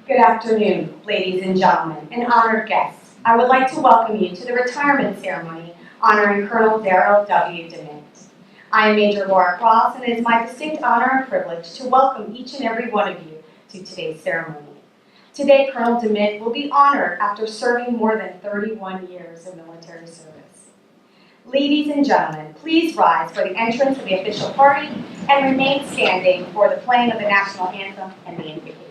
Good afternoon, ladies and gentlemen, and honored guests. I would like to welcome you to the retirement ceremony honoring Colonel Darrell W. Dement. I am Major Laura Cross, and it is my distinct honor and privilege to welcome each and every one of you to today's ceremony. Today, Colonel Dement will be honored after serving more than 31 years of military service. Ladies and gentlemen, please rise for the entrance of the official party and remain standing for the playing of the national anthem and the invocation.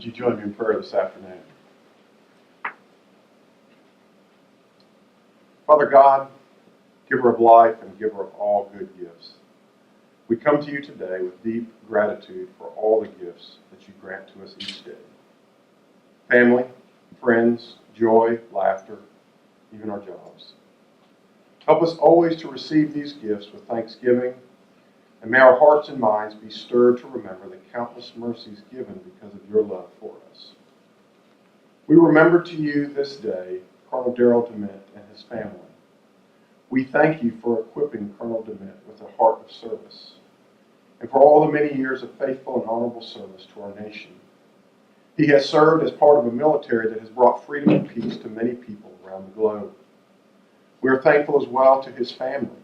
Would you join me in prayer this afternoon? Father God, giver of life and giver of all good gifts, we come to you today with deep gratitude for all the gifts that you grant to us each day. Family, friends, joy, laughter, even our jobs. Help us always to receive these gifts with thanksgiving, and may our hearts and minds be stirred to remember the countless mercies given because of your love for us. We remember to you this day Colonel Darrell Dement and his family. We thank you for equipping Colonel Dement with a heart of service, and for all the many years of faithful and honorable service to our nation. He has served as part of a military that has brought freedom and peace to many people around the globe. We are thankful as well to his family,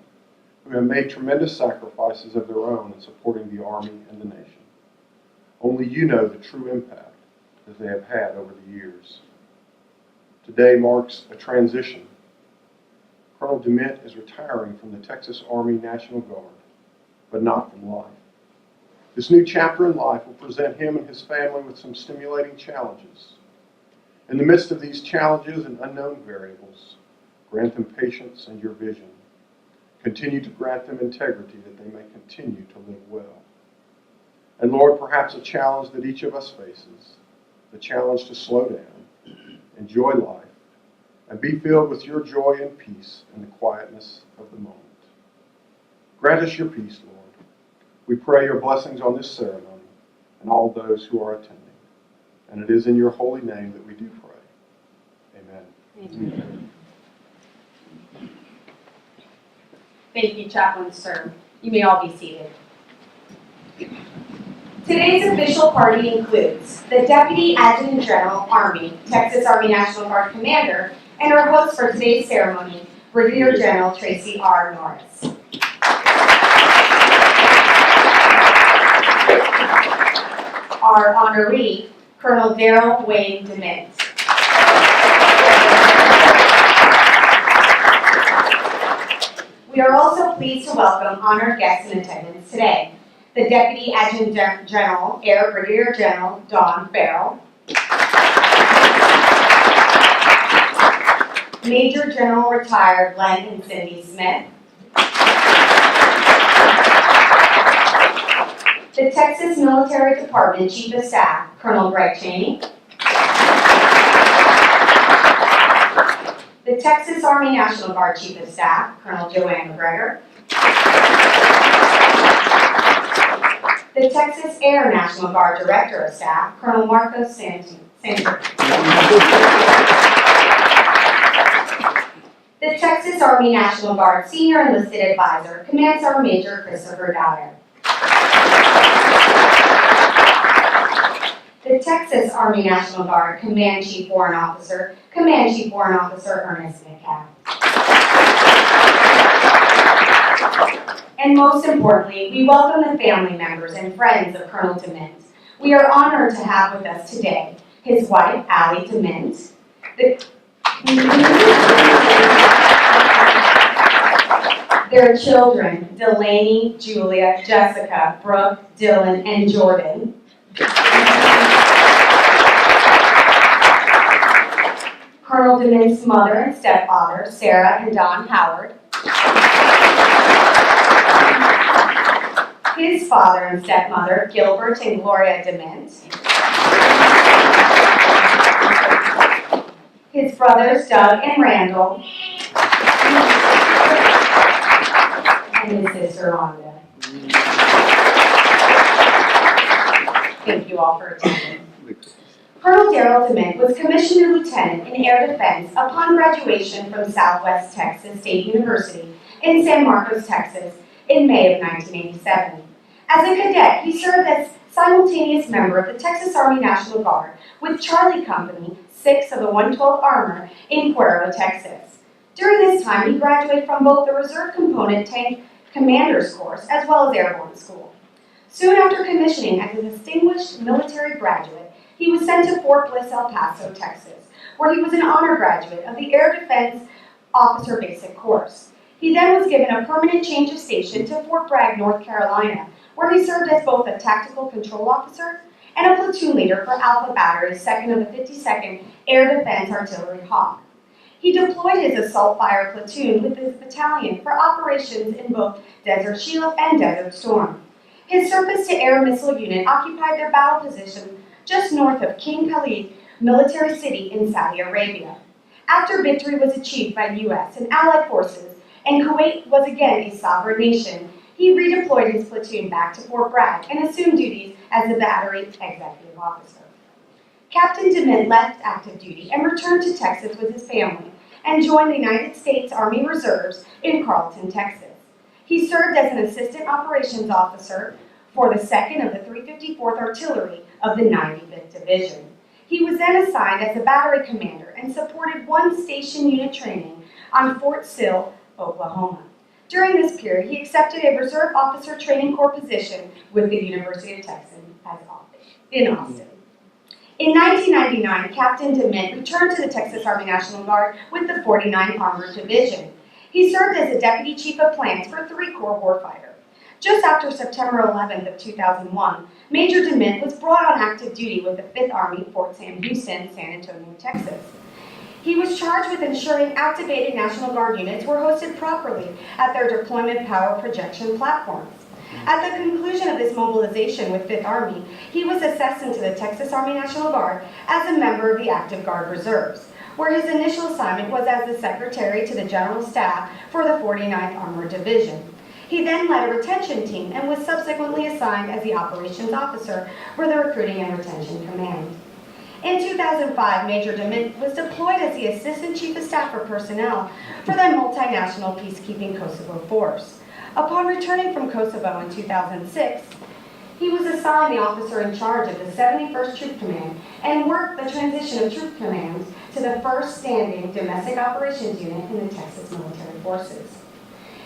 who have made tremendous sacrifices of their own in supporting the Army and the nation. Only you know the true impact that they have had over the years. Today marks a transition. Colonel Dement is retiring from the Texas Army National Guard, but not from life. This new chapter in life will present him and his family with some stimulating challenges. In the midst of these challenges and unknown variables, grant them patience and your vision. Continue to grant them integrity that they may continue to live well. And Lord, perhaps a challenge that each of us faces, the challenge to slow down, enjoy life, and be filled with your joy and peace in the quietness of the moment. Grant us your peace, Lord. We pray your blessings on this ceremony and all those who are attending. And it is in your holy name that we do pray. Amen. Amen. Thank you, Chaplain Sir. You may all be seated. Today's official party includes the Deputy Adjutant General, Army, Texas Army National Guard Commander, and our host for today's ceremony, Brigadier General Tracy R. Norris. Our honoree, Colonel Darrell Wayne Dement. We are also pleased to welcome honored guests in attendance today. The Deputy Adjutant General, Air Brigadier General Don Farrell. Major General Retired Len and Cindy Smith. The Texas Military Department Chief of Staff, Colonel Greg Cheney. The Texas Army National Guard Chief of Staff, Colonel Joanne McGregor. The Texas Air National Guard Director of Staff, Colonel Marcos Santos. The Texas Army National Guard Senior Enlisted Advisor, Command Sergeant Major Christopher Dyer. The Texas Army National Guard Command Chief Warrant Officer, Command Chief Warrant Officer Ernest McCabe. And most importantly, we welcome the family members and friends of Colonel Dement. We are honored to have with us today his wife, Allie Dement, their children, Delaney, Julia, Jessica, Brooke, Dylan, and Jordan. Colonel Dement's mother and stepfather, Sarah and Don Howard. His father and stepmother, Gilbert and Gloria Dement. His brothers, Doug and Randall. And his sister, Rhonda. Thank you all for attending. Colonel Darrell Dement was commissioned a lieutenant in air defense upon graduation from Southwest Texas State University in San Marcos, Texas, in May of 1987. As a cadet, he served as simultaneous member of the Texas Army National Guard with Charlie Company, 6 of the 112th Armor in Cuero, Texas. During this time, he graduated from both the Reserve Component Tank Commander's Course as well as Airborne School. Soon after commissioning as a distinguished military graduate, he was sent to Fort Bliss, El Paso, Texas, where he was an honor graduate of the Air Defense Officer Basic Course. He then was given a permanent change of station to Fort Bragg, North Carolina, where he served as both a tactical control officer and a platoon leader for Alpha Battery, 2nd of the 52nd Air Defense Artillery Hawk. He deployed his assault fire platoon with his battalion for operations in both Desert Shield and Desert Storm. His surface-to-air missile unit occupied their battle position just north of King Khalid military city in Saudi Arabia. After victory was achieved by U.S. and Allied forces, and Kuwait was again a sovereign nation, he redeployed his platoon back to Fort Bragg and assumed duties as the battery executive officer. Captain Dement left active duty and returned to Texas with his family and joined the United States Army Reserves in Carlton, Texas. He served as an assistant operations officer for the 2nd of the 354th Artillery of the 95th Division. He was then assigned as a battery commander and supported 1 station unit training on Fort Sill, Oklahoma. During this period, he accepted a Reserve Officer Training Corps position with the University of Texas in Austin. In 1999, Captain Dement returned to the Texas Army National Guard with the 49th Armored Division. He served as a Deputy Chief of Plans for 3 Corps warfighter. Just after September 11th of 2001, Major Dement was brought on active duty with the 5th Army, Fort Sam Houston, San Antonio, Texas. He was charged with ensuring activated National Guard units were hosted properly at their deployment power projection platforms. At the conclusion of this mobilization with 5th Army, he was assessed into the Texas Army National Guard as a member of the Active Guard Reserves, where his initial assignment was as the Secretary to the General Staff for the 49th Armored Division. He then led a retention team and was subsequently assigned as the Operations Officer for the Recruiting and Retention Command. In 2005, Major Dement was deployed as the Assistant Chief of Staff for Personnel for the multinational peacekeeping Kosovo force. Upon returning from Kosovo in 2006, he was assigned the officer in charge of the 71st Troop Command and worked the transition of Troop Command to the first standing domestic operations unit in the Texas Military Forces.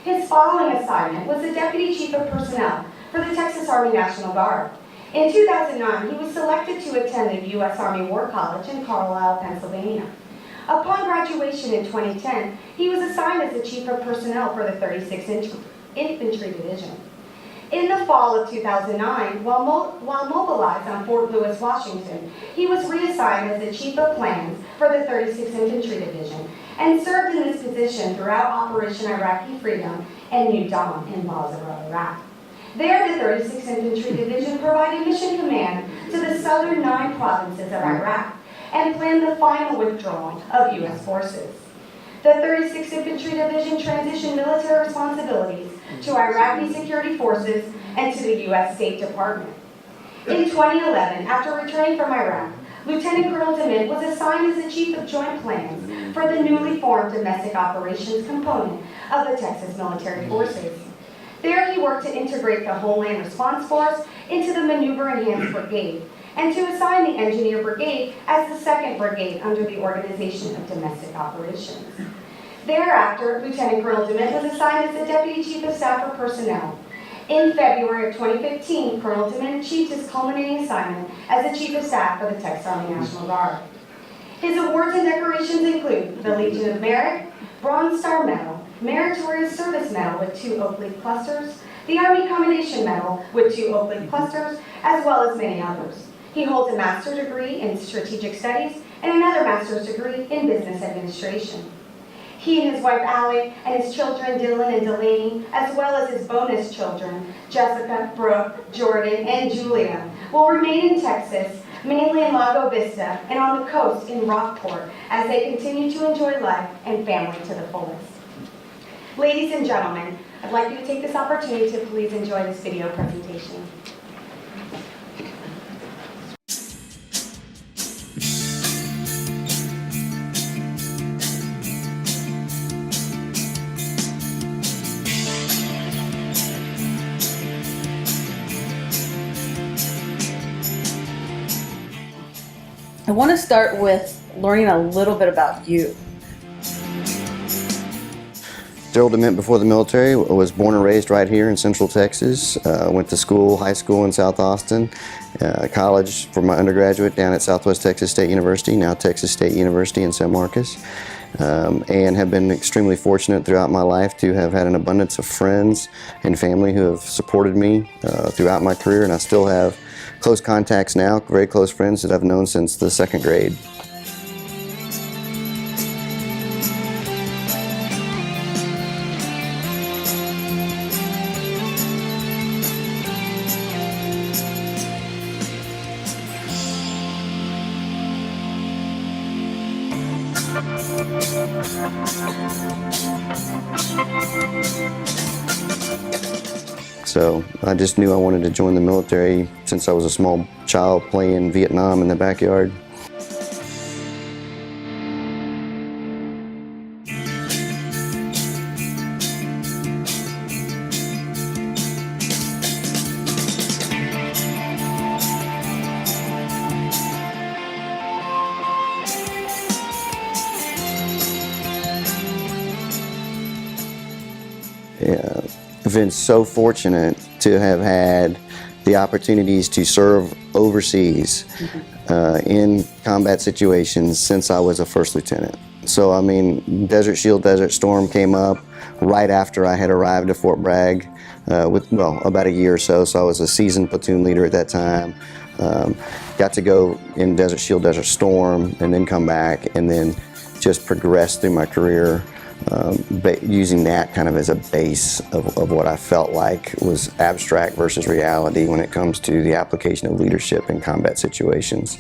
His following assignment was the Deputy Chief of Personnel for the Texas Army National Guard. In 2009, he was selected to attend the U.S. Army War College in Carlisle, Pennsylvania. Upon graduation in 2010, he was assigned as the Chief of Personnel for the 36th Infantry Division. In the fall of 2009, while mobilized on Fort Lewis, Washington, he was reassigned as the Chief of Plans for the 36th Infantry Division and served in this position throughout Operation Iraqi Freedom and New Dawn in Basra, Iraq. There, the 36th Infantry Division provided mission command to the southern 9 provinces of Iraq and planned the final withdrawal of U.S. forces. The 36th Infantry Division transitioned military responsibilities to Iraqi security forces and to the U.S. State Department. In 2011, after returning from Iraq, Lieutenant Colonel Dement was assigned as the Chief of Joint Plans for the newly formed Domestic Operations component of the Texas Military Forces. There, he worked to integrate the Homeland Response Force into the Maneuver Enhanced Brigade, and to assign the Engineer Brigade as the 2nd Brigade under the Organization of Domestic Operations. Thereafter, Lieutenant Colonel Dement was assigned as the Deputy Chief of Staff for Personnel. In February of 2015, Colonel Dement achieved his culminating assignment as the Chief of Staff for the Texas Army National Guard. His awards and decorations include the Legion of Merit, Bronze Star Medal, Meritorious Service Medal with 2 oak leaf clusters, the Army Commendation Medal with 2 oak leaf clusters, as well as many others. He holds a master's degree in strategic studies and another master's degree in business administration. He and his wife Allie and his children Dylan and Delaney, as well as his bonus children Jessica, Brooke, Jordan, and Julia, will remain in Texas, mainly in Lago Vista and on the coast in Rockport, as they continue to enjoy life and family to the fullest. Ladies and gentlemen, I'd like you to take this opportunity to please enjoy this video presentation. I want to start with learning a little bit about you. Darrell Dement before the military. Was born and raised right here in Central Texas. Went to school, high school in South Austin, college for my undergraduate down at Southwest Texas State University, now Texas State University in San Marcos, and have been extremely fortunate throughout my life to have had an abundance of friends and family who have supported me throughout my career, and I still have close contacts now, very close friends that I've known since the 2nd grade. So I just knew I wanted to join the military since I was a small child playing Vietnam in the backyard. I've been so fortunate to have had the opportunities to serve overseas in combat situations since I was a first lieutenant. So I mean, Desert Shield, Desert Storm came up right after I had arrived at Fort Bragg with, well, about a year or so. So I was a seasoned platoon leader at that time. Got to go in Desert Shield, Desert Storm, and then come back and then just progress through my career. Using that kind of as a base of what I felt like was abstract versus reality when it comes to the application of leadership in combat situations.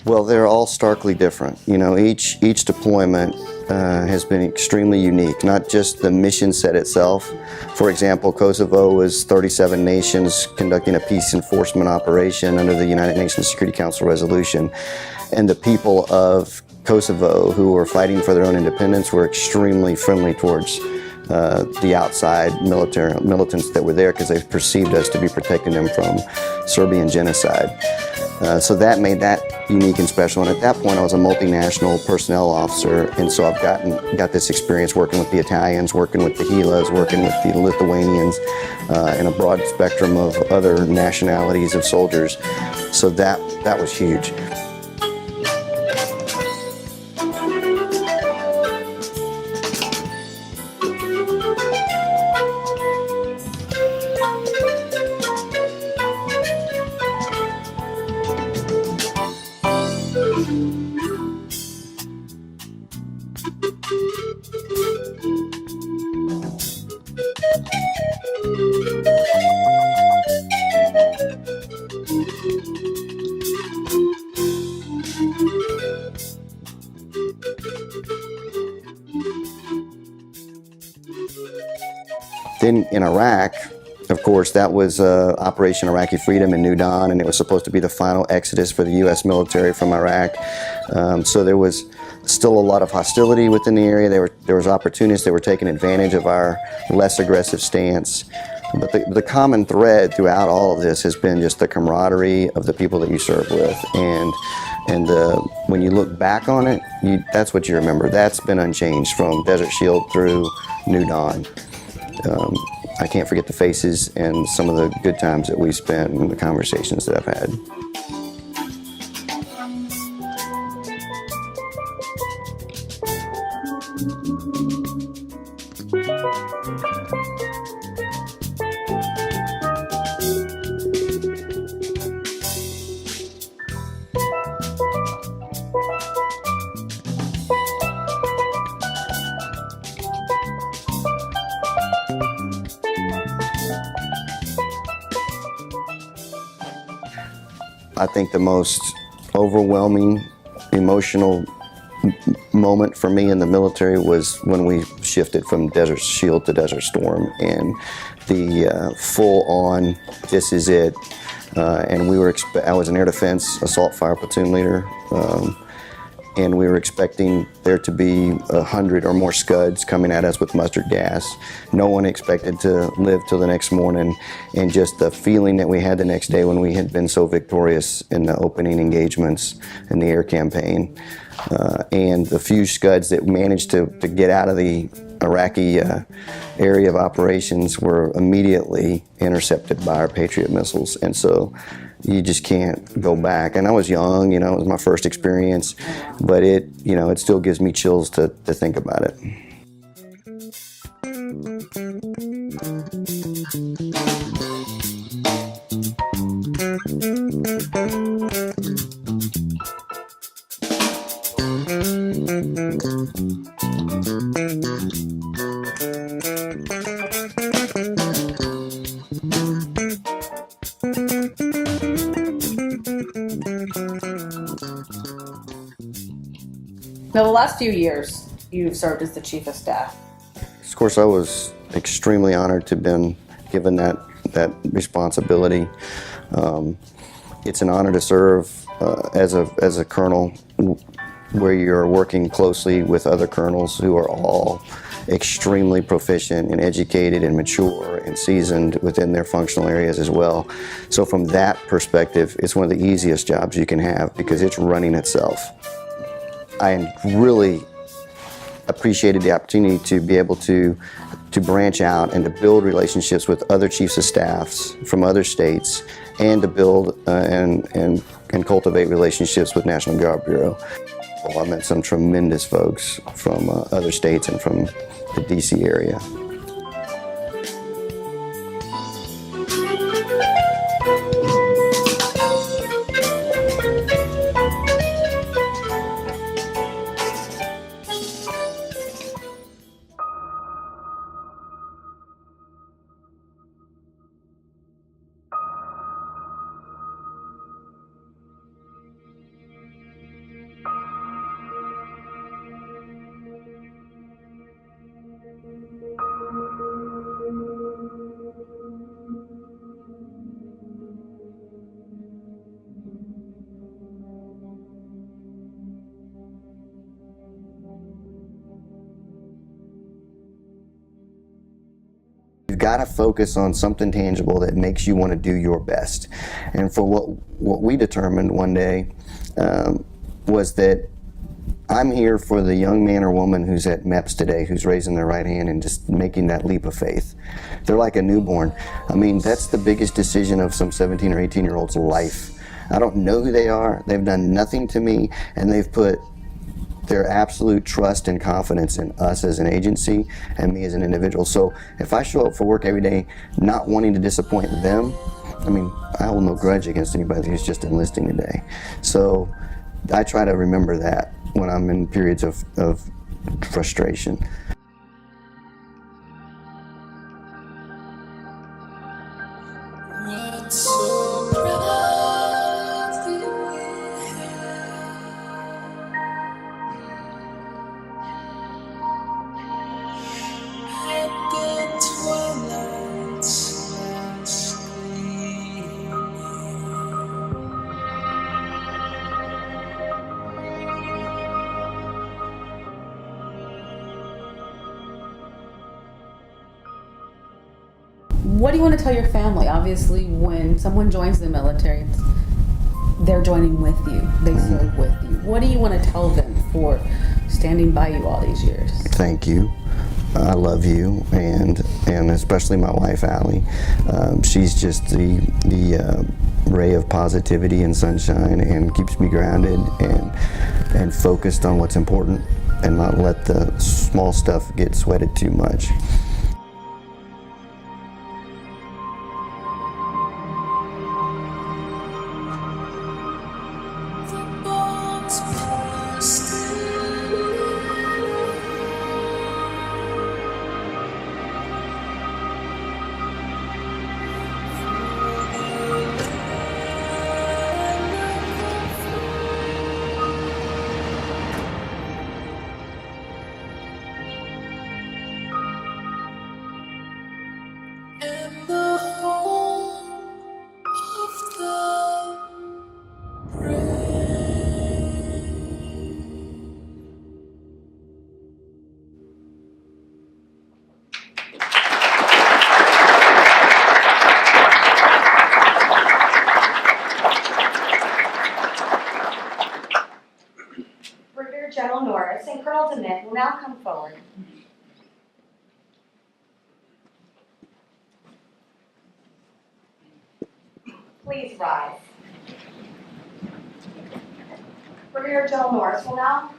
Well, they're all starkly different. You know, each deployment has been extremely unique, not just the mission set itself. For example, Kosovo was 37 nations conducting a peace enforcement operation under the United Nations Security Council resolution. And the people of Kosovo who were fighting for their own independence were extremely friendly towards the outside militants that were there because they perceived us to be protecting them from Serbian genocide. So that made that unique and special. And at that point, I was a multinational personnel officer, and so I've got this experience working with the Italians, working with the Gilas, working with the Lithuanians, and a broad spectrum of other nationalities of soldiers. So that was huge. Then in Iraq, of course, that was Operation Iraqi Freedom in New Dawn, and it was supposed to be the final exodus for the U.S. military from Iraq. So there was still a lot of hostility within the area. There was opportunists that were taking advantage of our less aggressive stance. But the common thread throughout all of this has been just the camaraderie of the people that you serve with. And when you look back on it, that's what you remember. That's been unchanged from Desert Shield through New Dawn. I can't forget the faces and some of the good times that we spent and the conversations that I've had. I think the most overwhelming emotional moment for me in the military was when we shifted from Desert Shield to Desert Storm, and the full-on, this is it. And I was an air defense assault fire platoon leader, and we were expecting there to be 100 or more Scuds coming at us with mustard gas. No one expected to live till the next morning, and just the feeling that we had the next day when we had been so victorious in the opening engagements in the air campaign. And the few Scuds that managed to get out of the Iraqi area of operations were immediately intercepted by our Patriot missiles. And so you just can't go back. And I was young, it was my first experience, but it still gives me chills to think about it. Now, the last few years, you've served as the Chief of Staff. Of course, I was extremely honored to have been given that responsibility. It's an honor to serve as a colonel where you're working closely with other colonels who are all extremely proficient and educated and mature and seasoned within their functional areas as well. So from that perspective, it's one of the easiest jobs you can have because it's running itself. I really appreciated the opportunity to be able to branch out and to build relationships with other chiefs of staffs from other states, and to build and cultivate relationships with National Guard Bureau. Well, I met some tremendous folks from other states and from the DC area. got to focus on something tangible that makes you want to do your best. And for what we determined one day was that I'm here for the young man or woman who's at MEPS today, who's raising their right hand and just making that leap of faith. They're like a newborn. I mean, that's the biggest decision of some 17 or 18-year-old's life. I don't know who they are. They've done nothing to me, and they've put their absolute trust and confidence in us as an agency and me as an individual. So if I show up for work every day not wanting to disappoint them, I mean, I hold no grudge against anybody who's just enlisting today. So I try to remember that when I'm in periods of frustration. What do you want to tell your family? Obviously, when someone joins the military, they're joining with you. They serve with you. What do you want to tell them for standing by you all these years? Thank you. I love you, and especially my wife, Allie. She's just the ray of positivity and sunshine, and keeps me grounded and focused on what's important, and not let the small stuff get sweated too much. General Norris and Colonel Dement will now come forward. Please rise. Brigadier General Norris will now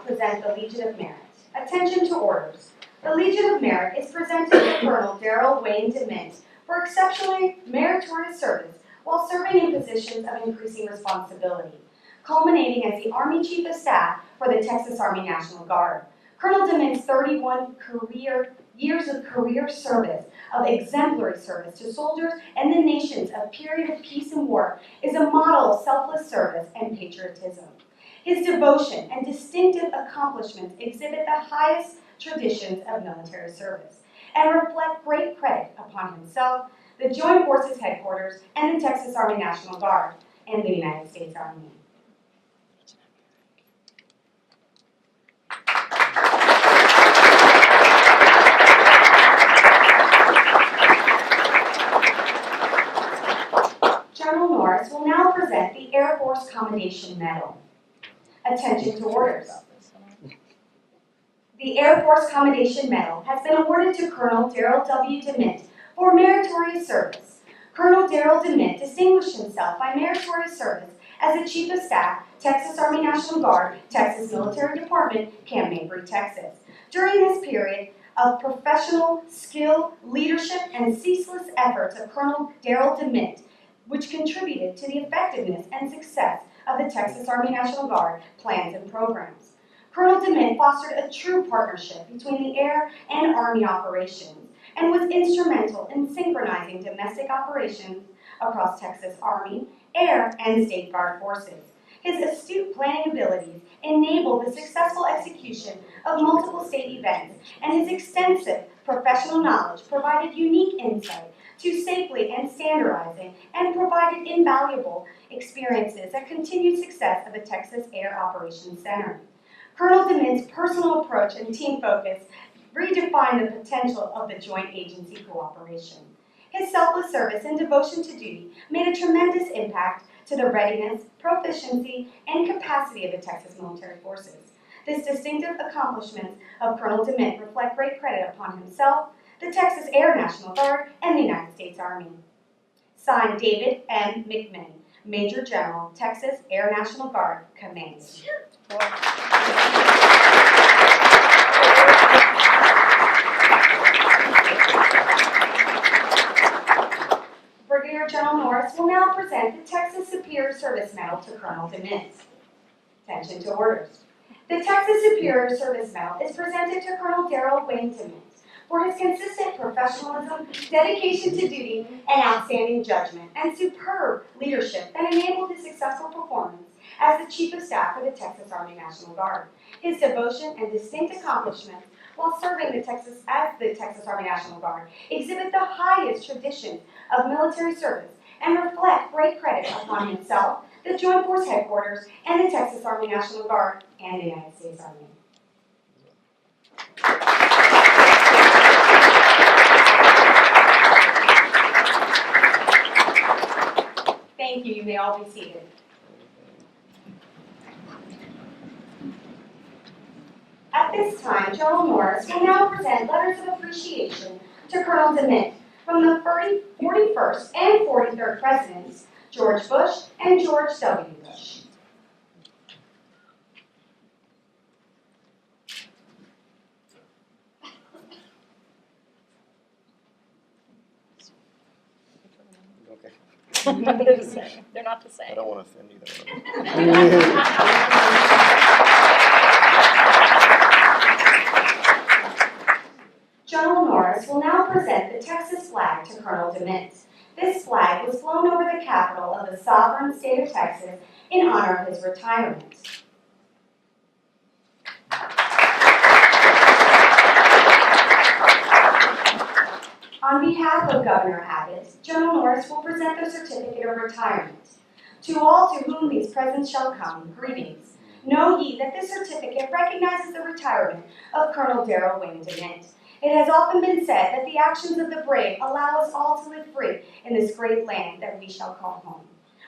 present the Legion of Merit. Attention to orders. The Legion of Merit is presented to Colonel Darrell Dement for exceptionally meritorious service while serving in positions of increasing responsibility, culminating as the Army Chief of Staff for the Texas Army National Guard. Colonel Dement's 31 years of career service, of exemplary service to soldiers and the nations of period of peace and war, is a model of selfless service and patriotism. His devotion and distinctive accomplishments exhibit the highest traditions of military service and reflect great credit upon himself, the Joint Forces Headquarters, and the Texas Army National Guard, and the United States Army. General Norris will now present the Air Force Commendation Medal. Attention to orders. The Air Force Commendation Medal has been awarded to Colonel Darrell W. Dement for meritorious service. Colonel Darrell Dement distinguished himself by meritorious service as the Chief of Staff, Texas Army National Guard, Texas Military Department, Camp Mabry, Texas. During this period of professional skill, leadership, and ceaseless efforts of Colonel Darrell Dement, which contributed to the effectiveness and success of the Texas Army National Guard plans and programs. Colonel Dement fostered a true partnership between the Air and Army operations and was instrumental in synchronizing domestic operations across Texas Army, Air, and State Guard forces. His astute planning abilities enabled the successful execution of multiple state events, and his extensive professional knowledge provided unique insight to safely and standardizing and provided invaluable experiences that continued success of the Texas Air Operations Center. Colonel Dement's personal approach and team focus redefined the potential of the joint agency cooperation. His selfless service and devotion to duty made a tremendous impact to the readiness, proficiency, and capacity of the Texas military forces. This distinctive accomplishments of Colonel Dement reflect great credit upon himself, the Texas Air National Guard, and the United States Army. Signed, David M. McMinn, Major General, Texas Air National Guard, Command. Brigadier General Norris will now present the Texas Superior Service Medal to Colonel Dement. Attention to orders. The Texas Superior Service Medal is presented to Colonel Darrell Dement for his consistent professionalism, dedication to duty, and outstanding judgment, and superb leadership that enabled his successful performance as the Chief of Staff for the Texas Army National Guard. His devotion and distinct accomplishments while serving as the Texas Army National Guard exhibit the highest tradition of military service and reflect great credit upon himself, the Joint Force Headquarters, and the Texas Army National Guard, and the United States Army. Thank you. You may all be seated. At this time, General Norris will now present letters of appreciation to Colonel Dement from the 41st and 43rd Presidents, George Bush and George W. Bush. Okay. They're not the same. I don't want to offend either. General Norris will now present the Texas flag to Colonel Dement. This flag was flown over the capital of the sovereign state of Texas in honor of his retirement. On behalf of Governor Abbott, General Norris will present the certificate of retirement. To all to whom these presents shall come, greetings. Know ye that this certificate recognizes the retirement of Colonel Darrell Dement. It has often been said that the actions of the brave allow us all to live free in this great land that we shall call home.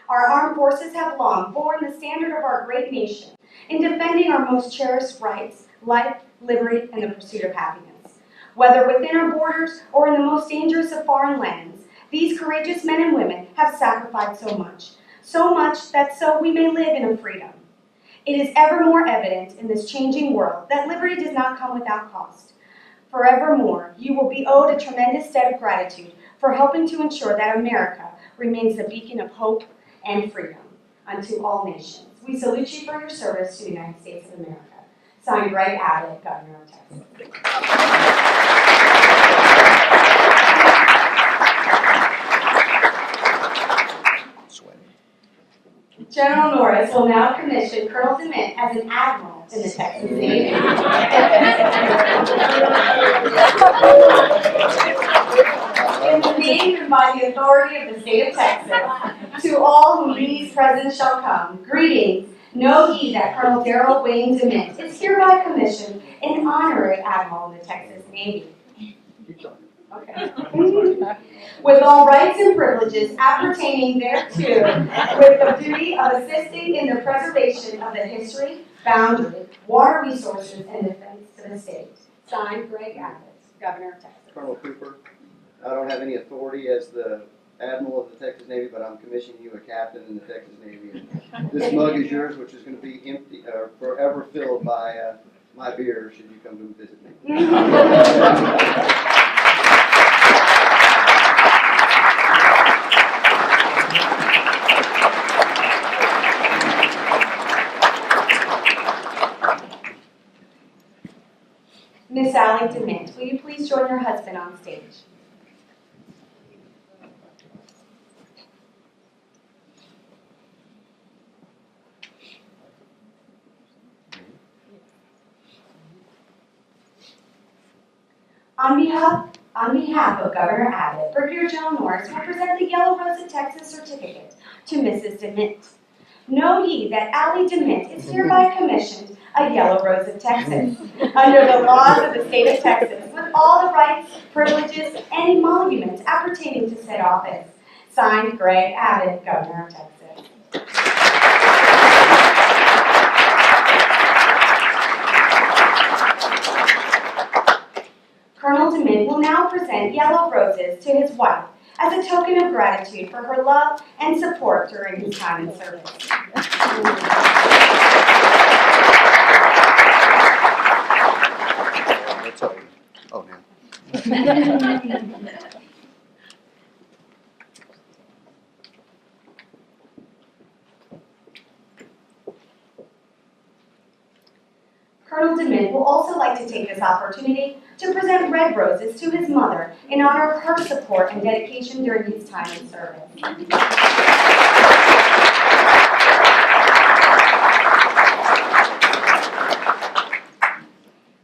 Our armed forces have long borne the standard of our great nation in defending our most cherished rights, life, liberty, and the pursuit of happiness. Whether within our borders or in the most dangerous of foreign lands, these courageous men and women have sacrificed so much that so we may live in a freedom. It is ever more evident in this changing world that liberty does not come without cost. Forevermore, you will be owed a tremendous debt of gratitude for helping to ensure that America remains the beacon of hope and freedom unto all nations. We salute you for your service to the United States of America. Signed, Greg Abbott, Governor of Texas. General Norris will now commission Colonel Dement as an admiral in the Texas Navy. In the name and by the authority of the state of Texas, to all whom these presents shall come, greetings. Know ye that Colonel Darrell Dement is hereby commissioned an honorary admiral in the Texas Navy. Okay. With all rights and privileges appertaining thereto, with the duty of assisting in the preservation of the history, boundary, water resources, and defense to the state. Signed, Greg Abbott, Governor of Texas. Colonel Cooper, I don't have any authority as the Admiral of the Texas Navy, but I'm commissioning you a captain in the Texas Navy. And this mug is yours, which is going to be empty, forever filled by my beer should you come to visit me. Miss Allie Dement, will you please join your husband on stage? On behalf of Governor Abbott, Brigadier General Norris will present the Yellow Rose of Texas certificate to Mrs. Dement. Know ye that Dement is hereby commissioned a Yellow Rose of Texas, under the laws of the state of Texas, with all the rights, privileges, and emoluments appertaining to said office. Signed, Greg Abbott, Governor of Texas. Colonel Dement will now present yellow roses to his wife as a token of gratitude for her love and support during his time in service. Oh, now. Colonel Dement will also like to take this opportunity to present red roses to his mother in honor of her support and dedication during his time in service.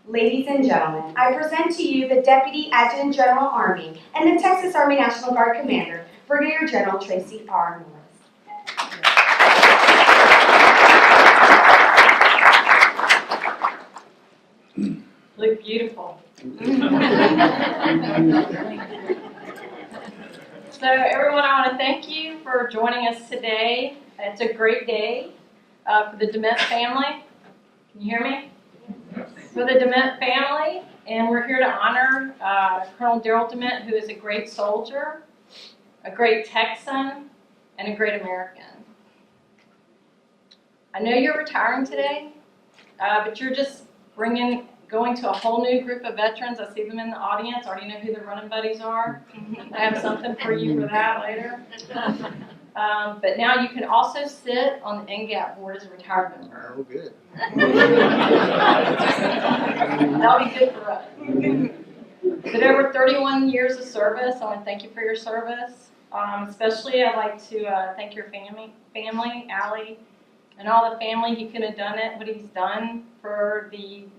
Ladies and gentlemen, I present to you the Deputy Adjutant General Army and the Texas Army National Guard Commander, Brigadier General Tracy R. Norris. Look beautiful. So everyone, I want to thank you for joining us today. It's a great day for the Dement family. Can you hear me? For the Dement family, and we're here to honor Colonel Darrell Dement, who is a great soldier, a great Texan, and a great American. I know you're retiring today, but you're just going to a whole new group of veterans. I see them in the audience. Already know who their running buddies are. I have something for you for that later. But now you can also sit on the NGAP board as a retired member. Oh, good. That'll be good for us. But over 31 years of service, I want to thank you for your service. Especially, I'd like to thank your family, Allie, and all the family. He couldn't have done it, what he's done for the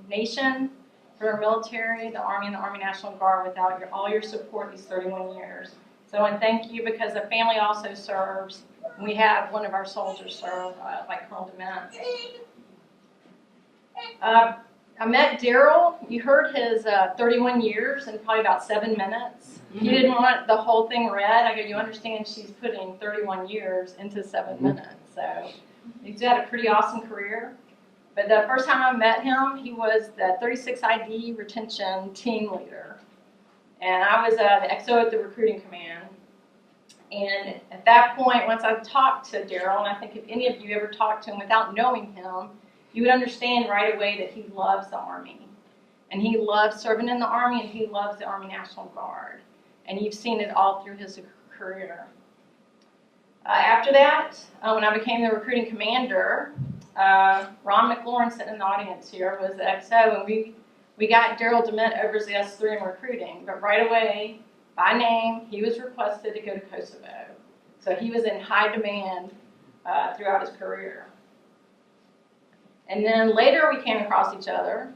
nation, for our military, the Army, and the Army National Guard without all your support these 31 years. So I want to thank you because the family also serves. We have one of our soldiers serve, like Colonel Dement. I met Darrell. You heard his 31 years in probably about 7 minutes. He didn't want the whole thing read. I go, you understand she's putting 31 years into 7 minutes. So he's had a pretty awesome career. But the first time I met him, he was the 36 ID retention team leader. And I was the XO at the recruiting command. And at that point, once I talked to Darrell, and I think if any of you ever talked to him without knowing him, you would understand right away that he loves the Army. And he loves serving in the Army, and he loves the Army National Guard. And you've seen it all through his career. After that, when I became the recruiting commander, Ron McLaurin, sitting in the audience here, was the XO, and we got Darrell Dement over as the S3 in recruiting. But right away, by name, he was requested to go to Kosovo. So he was in high demand throughout his career. And then later we came across each other,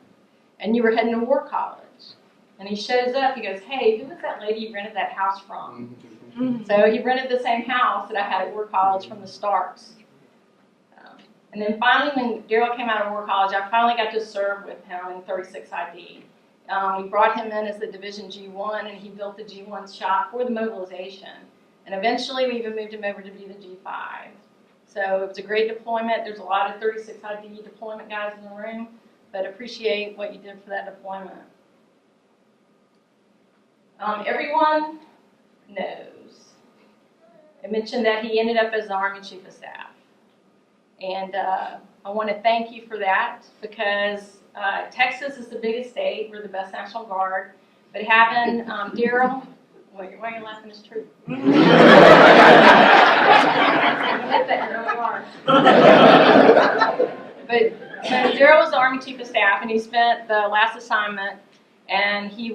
and you were heading to War College. And he shows up, he goes, hey, who was that lady you rented that house from? So he rented the same house that I had at War College from the Starks. And then finally, when Darrell came out of War College, I finally got to serve with him in 36 ID. We brought him in as the Division G1, and he built the G1 shop for the mobilization. And eventually, we even moved him over to be the G5. So it was a great deployment. There's a lot of 36 ID deployment guys in the room, but appreciate what you did for that deployment. Everyone knows. I mentioned that he ended up as the Army Chief of Staff. And I want to thank you for that because Texas is the biggest state. We're the best National Guard. But having Darrell, why are you laughing? It's true. But so Darrell was the Army Chief of Staff, and he spent the last assignment, and he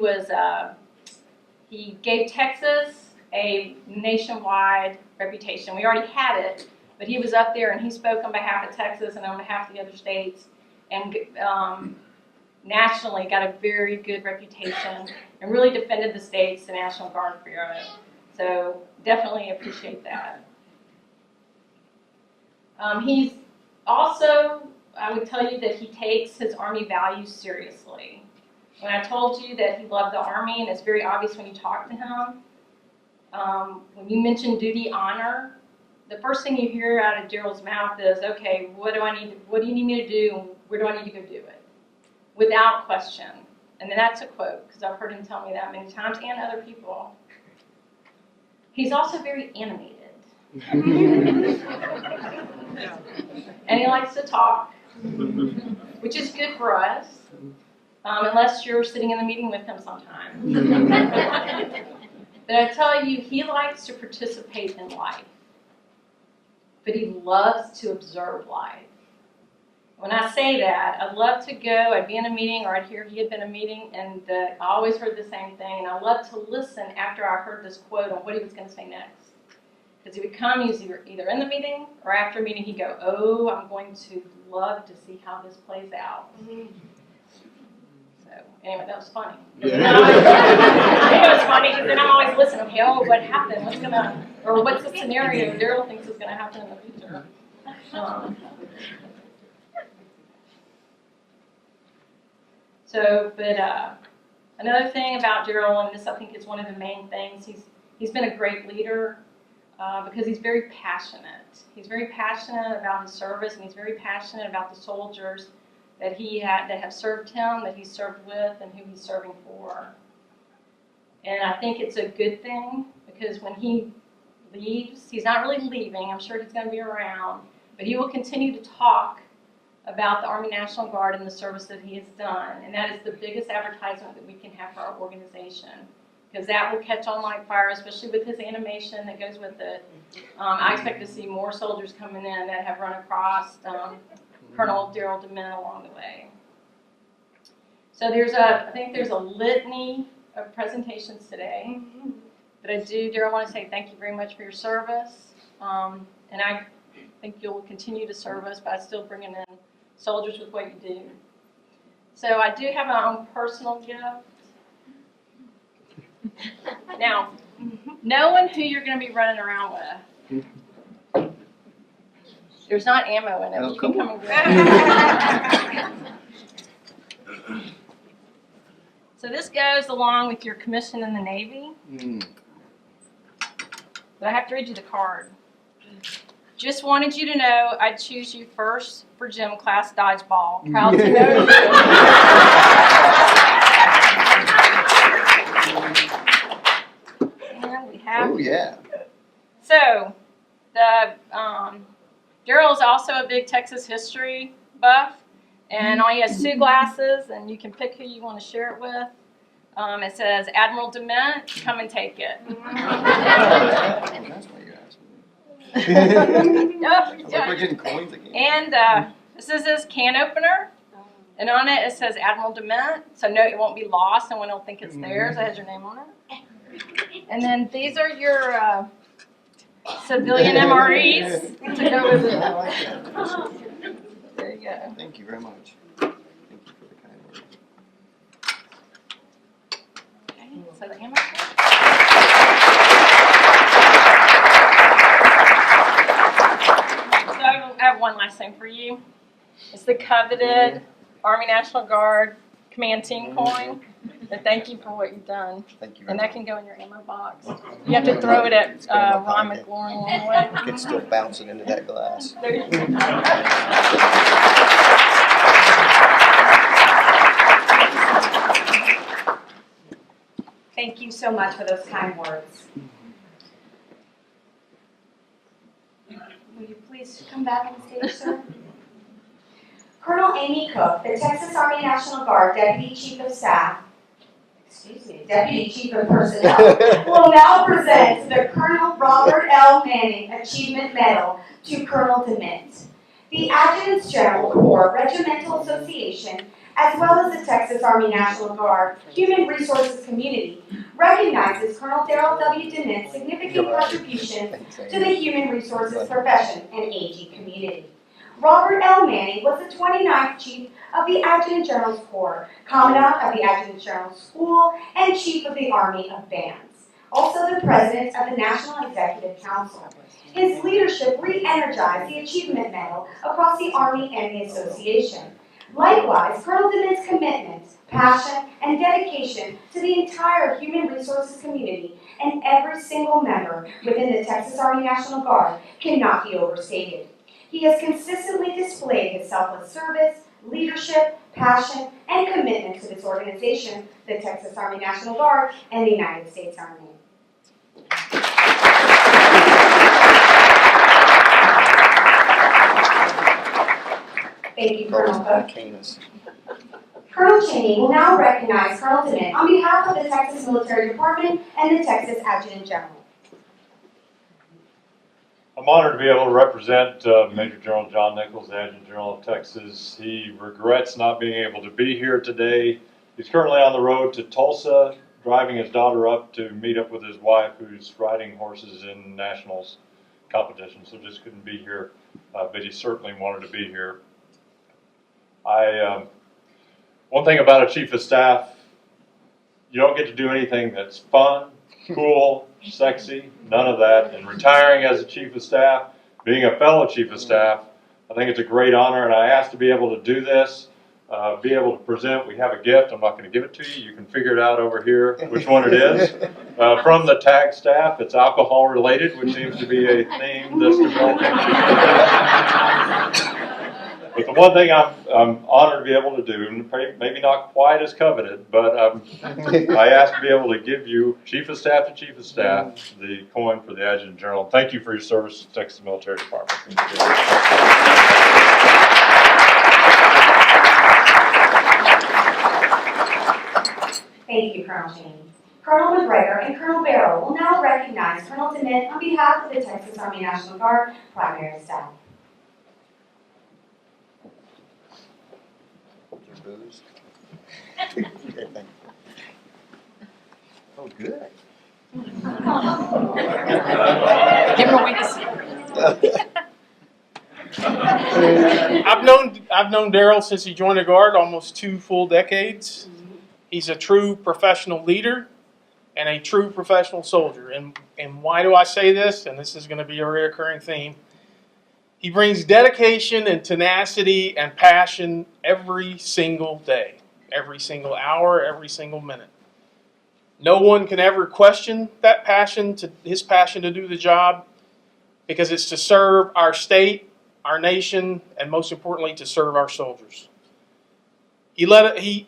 gave Texas a nationwide reputation. We already had it, but he was up there, and he spoke on behalf of Texas and on behalf of the other states, and nationally got a very good reputation and really defended the states, the National Guard Bureau. So definitely appreciate that. He's also, I would tell you that he takes his Army values seriously. When I told you that he loved the Army, and it's very obvious when you talk to him, when you mention duty, honor, the first thing you hear out of Darrell's mouth is, okay, what do you need me to do, and where do I need to go do it? Without question. And then that's a quote, because I've heard him tell me that many times, and other people. He's also very animated. And he likes to talk, which is good for us, unless you're sitting in the meeting with him sometime. But I tell you, he likes to participate in life, but he loves to observe life. When I say that, I'd love to go, I'd be in a meeting, or I'd hear he had been in a meeting, and I always heard the same thing, and I love to listen after I heard this quote on what he was going to say next. Because he would come, he was either in the meeting, or after a meeting, he'd go, oh, I'm going to love to see how this plays out. So, anyway, that was funny. I think it was funny, because then I'm always listening, okay, oh, what happened? Or what's the scenario Darrell thinks is going to happen in the future? Another thing about Darrell, and this I think is one of the main things, he's been a great leader because he's very passionate. He's very passionate about his service, and he's very passionate about the soldiers that have served him, that he's served with, and who he's serving for. And I think it's a good thing, because when he leaves, he's not really leaving, I'm sure he's going to be around, but he will continue to talk about the Army National Guard and the service that he has done. And that is the biggest advertisement that we can have for our organization, because that will catch on like fire, especially with his animation that goes with it. I expect to see more soldiers coming in that have run across Colonel Darrell Dement along the way. So I think there's a litany of presentations today. But I do, Darrell, want to say thank you very much for your service. And I think you'll continue to serve us by still bringing in soldiers with what you do. So I do have my own personal gift. Now, knowing who you're going to be running around with, there's not ammo in it. You can come and grab it. So this goes along with your commission in the Navy. But I have to read you the card. Just wanted you to know I'd choose you first for gym class dodgeball. Proud to know you. And we have. Oh yeah. So, Darrell is also a big Texas history buff, and he has 2 glasses, and you can pick who you want to share it with. It says Admiral Dement, come and take it. That's why you're asking me. Like we're getting coins again. And this is his can opener, and on it says Admiral Dement, so no, it won't be lost, no one will think it's theirs. It has your name on it. And then these are your civilian MREs to go with it. I like that. There you go. Thank you very much. Thank you for the kind words. Okay, so the ammo. So I have one last thing for you. It's the coveted Army National Guard Command Team coin. And thank you for what you've done. Thank you very And much. that can go in your ammo box. You have to throw it at Ron McLaurin along the way. It's still bouncing into that glass. There you go. Thank you so much for those kind words. Will you please come back on stage, sir? Colonel Amy Cook, the Texas Army National Guard Deputy Chief of Staff, Deputy Chief of Personnel, will now present the Colonel Robert L. Manning Achievement Medal to Colonel Dement. The Adjutants General Corps Regimental Association, as well as the Texas Army National Guard Human Resources Community, recognizes Colonel Darrell W. Dement's significant contributions to the human resources profession and AG community. Robert L. Manning was the 29th Chief of the Adjutant General's Corps, Commandant of the Adjutant General's School, and Chief of the Army of Bands. Also the President of the National Executive Council. His leadership re-energized the Achievement Medal across the Army and the Association. Likewise, Colonel Dement's commitment, passion, and dedication to the entire human resources community and every single member within the Texas Army National Guard cannot be overstated. He has consistently displayed his selfless service, leadership, passion, and commitment to this organization, the Texas Army National Guard, and the United States Army. Thank you, Colonel Cook. Colonel Cheney will now recognize Colonel Dement on behalf of the Texas Military Department and the Texas Adjutant General. I'm honored to be able to represent Major General John Nichols, the Adjutant General of Texas. He regrets not being able to be here today. He's currently on the road to Tulsa, driving his daughter up to meet up with his wife, who's riding horses in nationals competition, so just couldn't be here, but he certainly wanted to be here. One thing about a Chief of Staff, you don't get to do anything that's fun, cool, sexy, none of that. And retiring as a Chief of Staff, being a fellow Chief of Staff, I think it's a great honor, and I asked to be able to do this, be able to present. We have a gift. I'm not going to give it to you. You can figure it out over here which one it is. From the TAG staff, it's alcohol related, which seems to be a theme that's developing. But the one thing I'm honored to be able to do, maybe not quite as coveted, but I asked to be able to give you, Chief of Staff to Chief of Staff, the coin for the Adjutant General. Thank you for your service to the Texas Military Department. Thank you, Colonel Cheney. Colonel McGregor and Colonel Darrell will now recognize Colonel Dement on behalf of the Texas Army National Guard primary staff. Oh, good. Give him a way to see. I've known Darrell since he joined the Guard, almost 2 full decades. He's a true professional leader and a true professional soldier. And why do I say this? And this is going to be a recurring theme. He brings dedication and tenacity and passion every single day, every single hour, every single minute. No one can ever question that passion, his passion to do the job, because it's to serve our state, our nation, and most importantly, to serve our soldiers. He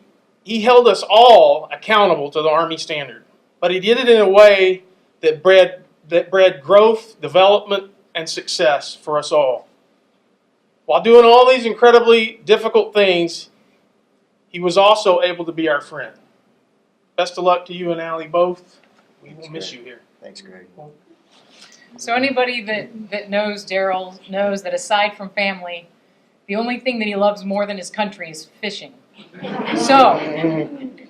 held us all accountable to the Army standard, but he did it in a way that bred growth, development, and success for us all. While doing all these incredibly difficult things, he was also able to be our friend. Best of luck to you and Allie both. We will miss you here. Thanks, Greg. So anybody that knows Darrell knows that aside from family, the only thing that he loves more than his country is fishing. So,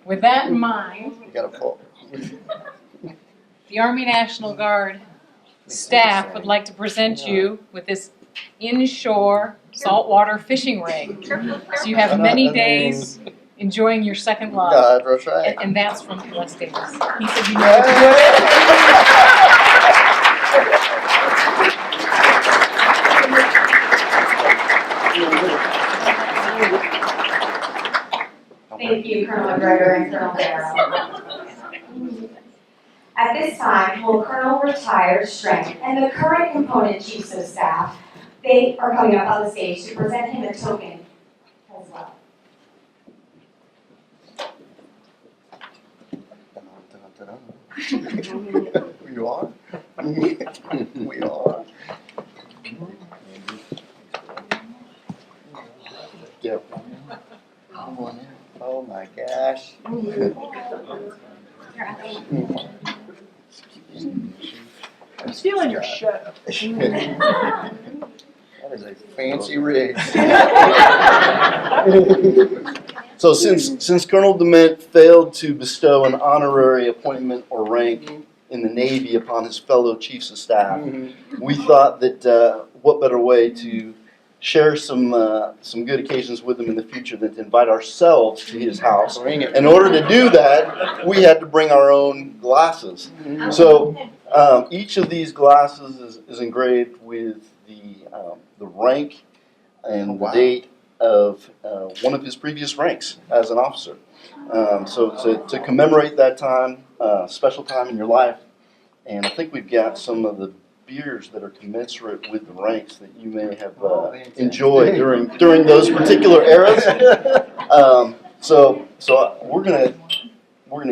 with that in mind, You got a pull. the Army National Guard staff would like to present you with this inshore saltwater fishing rig. So you have many days enjoying your second love. That's right. And that's from Les Davis. He said you know what to do. Thank you, Colonel McGregor and Colonel Darrell. At this time, will Colonel Retired Strength and the current component chiefs of staff, they are coming up on the stage to present him a token as well. We are. We are. Yeah. Oh my gosh. I'm stealing your show. That is a fancy rig. So since Colonel Dement failed to bestow an honorary appointment or rank in the Navy upon his fellow chiefs of staff, we thought that what better way to share some good occasions with him in the future than to invite ourselves to his house. In order to do that, we had to bring our own glasses. So Each of these glasses is engraved with the rank and the date of one of his previous ranks as an officer. So to commemorate that time, special time in your life, and I think we've got some of the beers that are commensurate with the ranks that you may have enjoyed during those particular eras. So we're gonna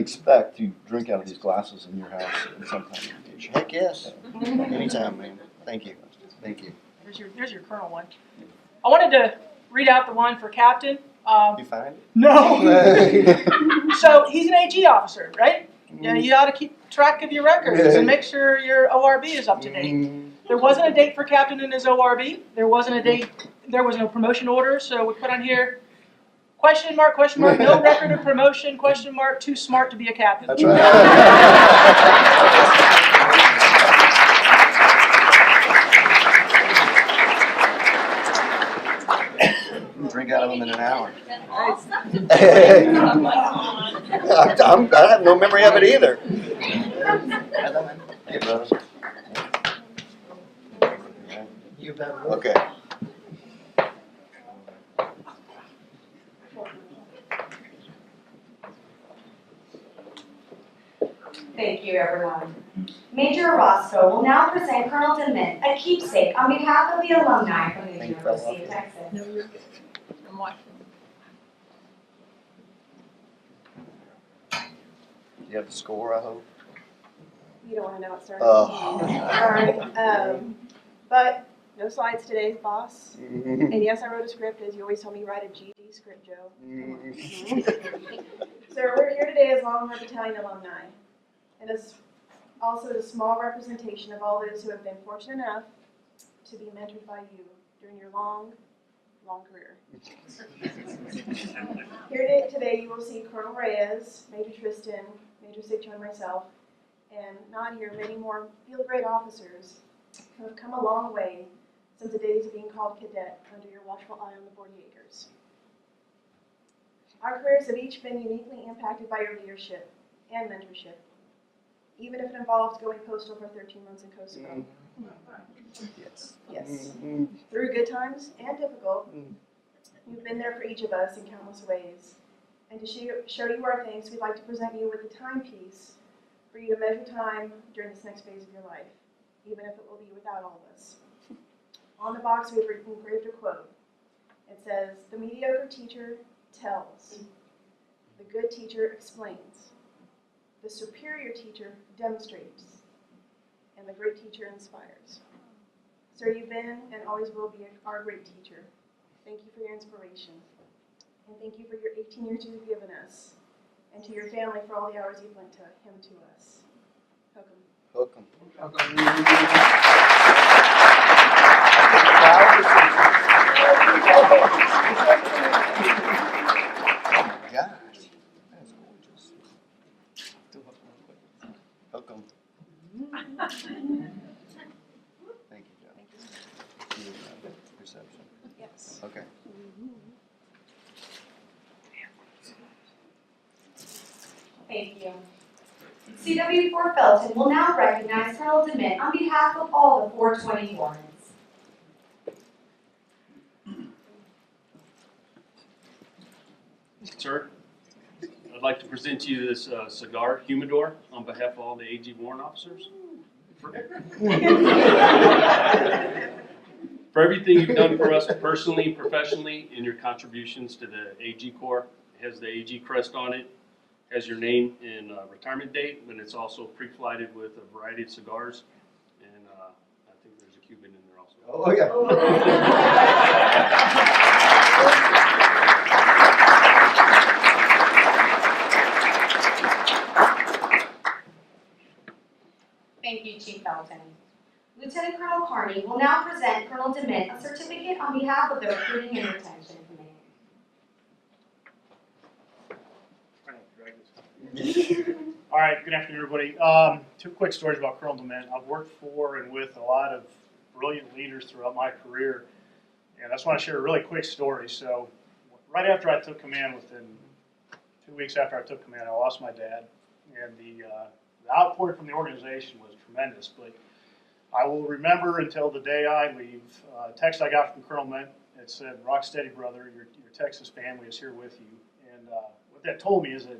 expect to drink out of these glasses in your house sometime in the future. Heck yes. Anytime, man. Thank you. Thank you. There's your colonel one. I wanted to read out the one for captain. You find it? No. So he's an AG officer, right? Yeah, you ought to keep track of your records and make sure your ORB is up to date. There wasn't a date for captain in his ORB. There wasn't a date. There was no promotion order, so we put on here, question mark, no record of promotion, question mark, too smart to be a captain. That's right. Drink out of them in an hour. I have no memory of it either. Hey, brother. You better. Okay. Thank you, everyone. Major Orozco will now present Colonel Dement a keepsake on behalf of the alumni from the University of Texas. I'm watching. You have the score, I hope. You don't want to know it, sir. Oh. Darn. But no slides today, boss. And yes, I wrote a script, as you always tell me, write a GD script, Joe. Sir, we're here today as Longhorn Battalion alumni. And it's also a small representation of all those who have been fortunate enough to be mentored by you during your long career. Here today you will see Colonel Reyes, Major Tristan, Major Sitcho, and myself, and not here many more field grade officers who have come a long way since the days of being called cadet under your watchful eye on the 40 acres. Our careers have each been uniquely impacted by your leadership and mentorship, even if it involves going postal for 13 months in Kosovo. Yes. Yes. Through good times and difficult, you've been there for each of us in countless ways. And to show you our thanks, we'd like to present you with a timepiece for you to measure time during this next phase of your life, even if it will be without all of us. On the box, we have engraved a quote. It says, "The mediocre teacher tells. The good teacher explains. The superior teacher demonstrates. And the great teacher inspires." Sir, you've been and always will be our great teacher. Thank you for your inspiration. And thank you for your 18 years you've given us. And to your family for all the hours you've lent him to us. Hook 'em. Hook 'em. Gosh, that's gorgeous. Hook 'em. Thank you, Joe. Reception. Yes. Okay. Thank you. CW4 Felton will now recognize Colonel Dement on behalf of all the 420 warrants. Sir, I'd like to present to you this cigar humidor on behalf of all the AG warrant officers. For everything you've done for us personally, professionally, in your contributions to the AG Corps. It has the AG crest on it, has your name and retirement date, and it's also pre-flighted with a variety of cigars. And I think there's a Cuban in there also. Oh, yeah. Thank you, Chief Felton. Lieutenant Colonel Carney will now present Colonel Dement a certificate on behalf of the Recruiting and Retention Command. All right, good afternoon, everybody. Two quick stories about Colonel Dement. I've worked for and with a lot of brilliant leaders throughout my career, and I just want to share a really quick story. So, right after I took command, within 2 weeks after I took command, I lost my dad, and the the outpouring from the organization was tremendous. But I will remember until the day I leave, a text I got from Colonel Dement. It said, "Rock steady, brother. Your Texas family is here with you." And what that told me is that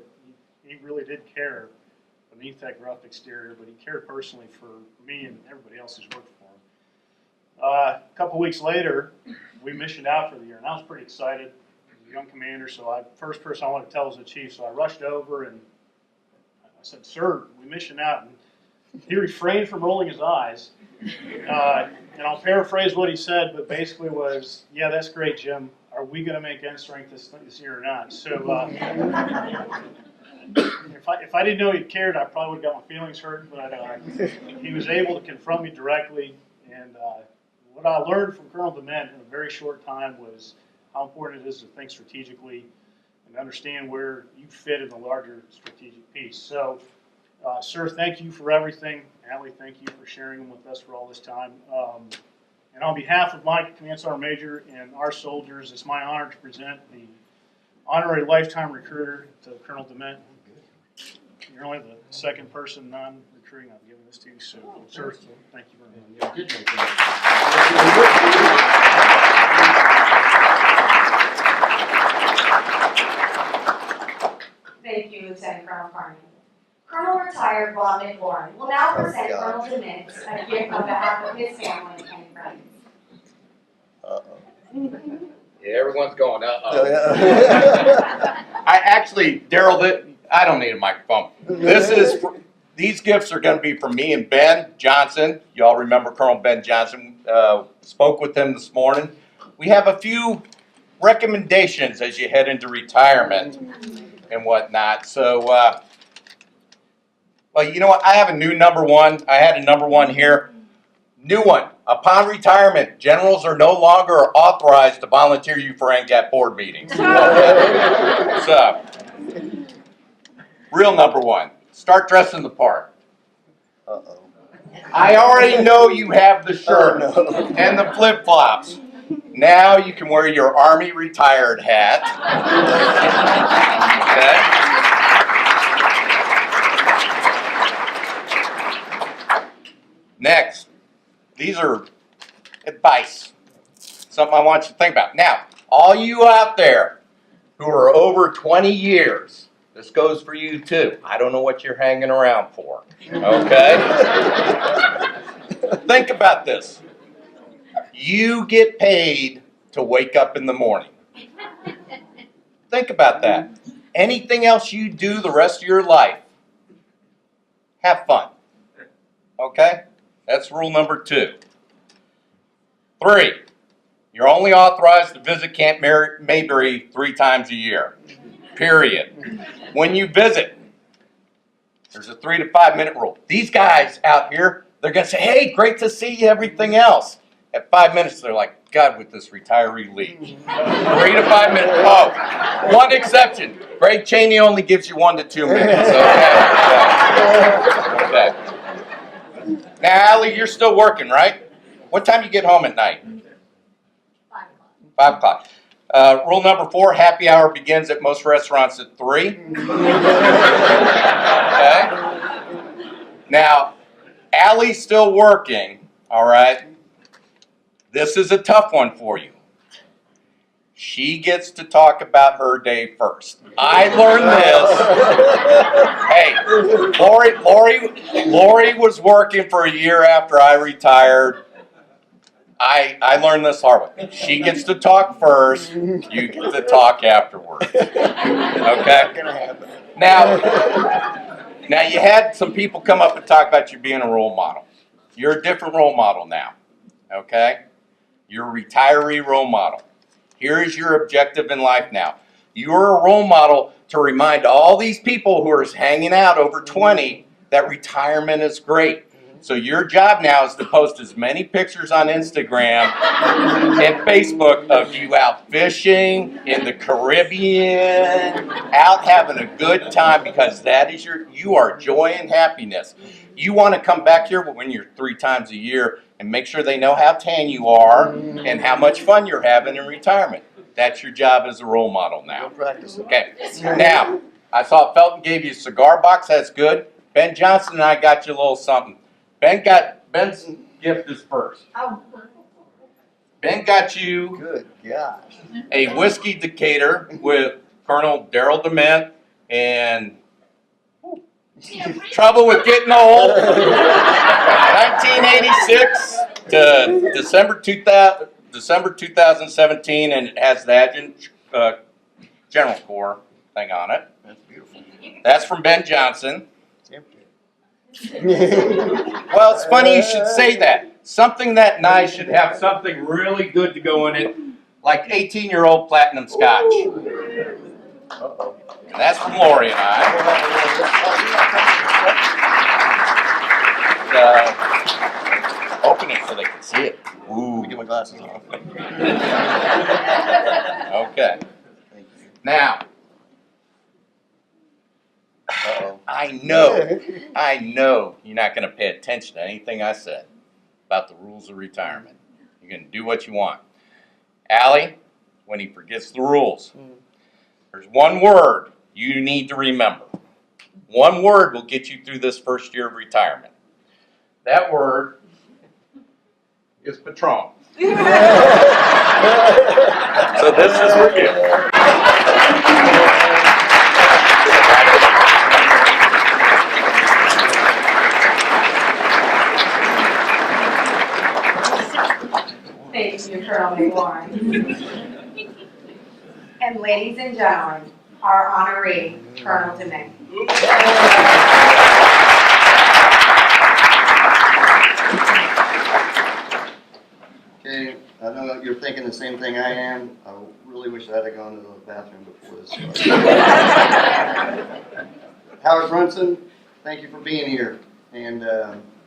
he really did care beneath that gruff exterior, but he cared personally for me and everybody else who's worked for him. A couple weeks later, we missioned out for the year, and I was pretty excited. As a young commander, so first person I wanted to tell was the chief. So I rushed over and I said, "Sir, we missioned out." And he refrained from rolling his eyes. And I'll paraphrase what he said, but basically was, "Yeah, that's great, Jim. Are we going to make end strength this year or not?" So if I didn't know he cared, I probably would have got my feelings hurt. But he was able to confront me directly, and what I learned from Colonel Dement in a very short time was how important it is to think strategically and understand where you fit in the larger strategic piece. So, sir, thank you for everything. Allie, thank you for sharing them with us for all this time. And on behalf of my Command Sergeant Major and our soldiers, it's my honor to present the Honorary Lifetime Recruiter to Colonel Dement. You're only the second person non-recruiting I've given this to, so, sir, thank you very much. Thank you, Lieutenant Colonel Carney. Colonel retired Ron McLaurin will now present Colonel Dement a gift on behalf of his family and friends. Yeah, everyone's going, Oh, yeah. I actually, Darrell, I don't need a microphone. These gifts are going to be from me and Ben Johnson. Y'all remember Colonel Ben Johnson? Spoke with him this morning. We have a few recommendations as you head into retirement and whatnot. So, well, you know what? I have a new number one. I had a number one here. New one. Upon retirement, generals are no longer authorized to volunteer you for NGAP board meetings. So, real number one. Start dressing the part. Uh-oh. I already know you have the shirt and the flip-flops. Now you can wear your Army retired hat. Okay? Next, these are advice. Something I want you to think about. Now, all you out there who are over 20 years, this goes for you too. I don't know what you're hanging around for. Okay? Think about this. You get paid to wake up in the morning. Think about that. Anything else you do the rest of your life, have fun. Okay? That's rule number 2. 3, you're only authorized to visit Camp Mabry 3 times a year. Period. When you visit, there's a 3 to 5 minute rule. These guys out here, they're going to say, "Hey, great to see you," everything else. At 5 minutes, they're like, "God, with this retiree leave." 3 to 5 minutes. Oh, one exception. Greg Cheney only gives you 1 to 2 minutes. Okay. Now, Allie, you're still working, right? What time you get home at night? 5 o'clock. Rule number 4, happy hour begins at most restaurants at 3. Okay. Now, Allie's still working, all right? This is a tough one for you. She gets to talk about her day first. I learned this. Hey, Lori was working for a year after I retired. I learned this hard way. She gets to talk first. You get to talk afterwards. Okay? Now you had some people come up and talk about you being a role model. You're a different role model now. Okay? You're a retiree role model. Here is your objective in life now. You're a role model to remind all these people who are hanging out over 20 that retirement is great. So your job now is to post as many pictures on Instagram and Facebook of you out fishing in the Caribbean, out having a good time, because that is you are joy and happiness. You want to come back here when you're 3 times a year and make sure they know how tan you are and how much fun you're having in retirement. That's your job as a role model now. Okay. Now, I saw Felton gave you a cigar box. That's good. Ben Johnson and I got you a little something. Ben's gift is first. Ben got you Good gosh. a whiskey Decatur with Colonel Darrell Dement and trouble with getting old. 1986 to December 2017, and it has the Adjutant General Corps thing on it. That's beautiful. That's from Ben Johnson. It's empty. Well, it's funny you should say that. Something that nice should have something really good to go in it, like 18-year-old platinum scotch. Uh-oh. And that's from Lori and I. Open it so they can see it. Let Ooh. me get my glasses on. Okay. Thank you. Now, Uh-oh. I know you're not going to pay attention to anything I said about the rules of retirement. You're going to do what you want. Allie, when he forgets the rules, there's one word you need to remember. One word will get you through this first year of retirement. That word is Patron. So this is for you. Thank you, Colonel McLaurin. And ladies and gentlemen, our honoree, Colonel Dement. Okay, I know you're thinking the same thing I am. I really wish I had gone to the bathroom before this started. Howard Brunson, thank you for being here. And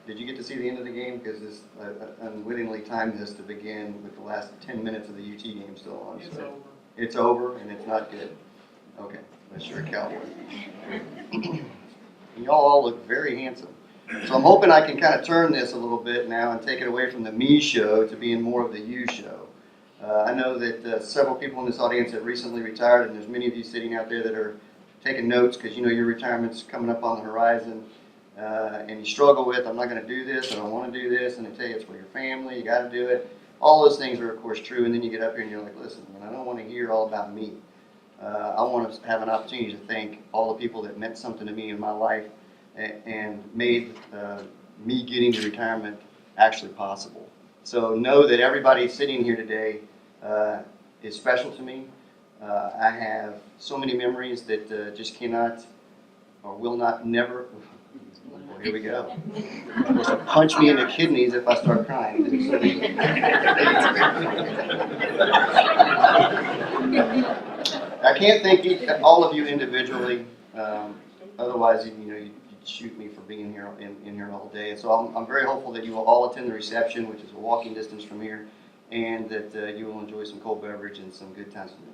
did you get to see the end of the game? Because I unwittingly timed this to begin with the last 10 minutes of the UT game still on. It's so over. It's over, and it's not good. Okay, unless you're a Cowboy. And y'all all look very handsome. So I'm hoping I can kind of turn this a little bit now and take it away from the me show to being more of the you show. I know that several people in this audience have recently retired, and there's many of you sitting out there that are taking notes because you know your retirement's coming up on the horizon, and you struggle with, I'm not going to do this, I don't want to do this, and they tell you it's for your family, you got to do it. All those things are, of course, true, and then you get up here and you're like, listen, man, I don't want to hear all about me. I want to have an opportunity to thank all the people that meant something to me in my life and made me getting to retirement actually possible. So know that everybody sitting here today is special to me. I have so many memories that just cannot or will not never. Well, here we go. You're supposed to punch me in the kidneys if I start crying. I can't thank all of you individually. Otherwise, you'd shoot me for being here in here all day. So I'm very hopeful that you will all attend the reception, which is a walking distance from here, and that you will enjoy some cold beverage and some good times with me.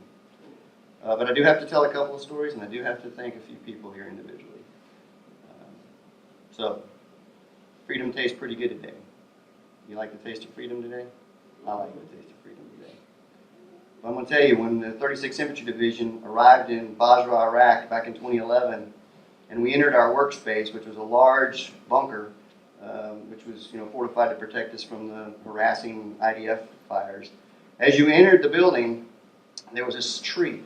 But I do have to tell a couple of stories, and I do have to thank a few people here individually. So, freedom tastes pretty good today. You like the taste of freedom today? I like the taste of freedom today. But I'm going to tell you, when the 36th Infantry Division arrived in Basra, Iraq back in 2011, and we entered our workspace, which was a large bunker, which was fortified to protect us from the harassing IDF fires. As you entered the building, there was this tree.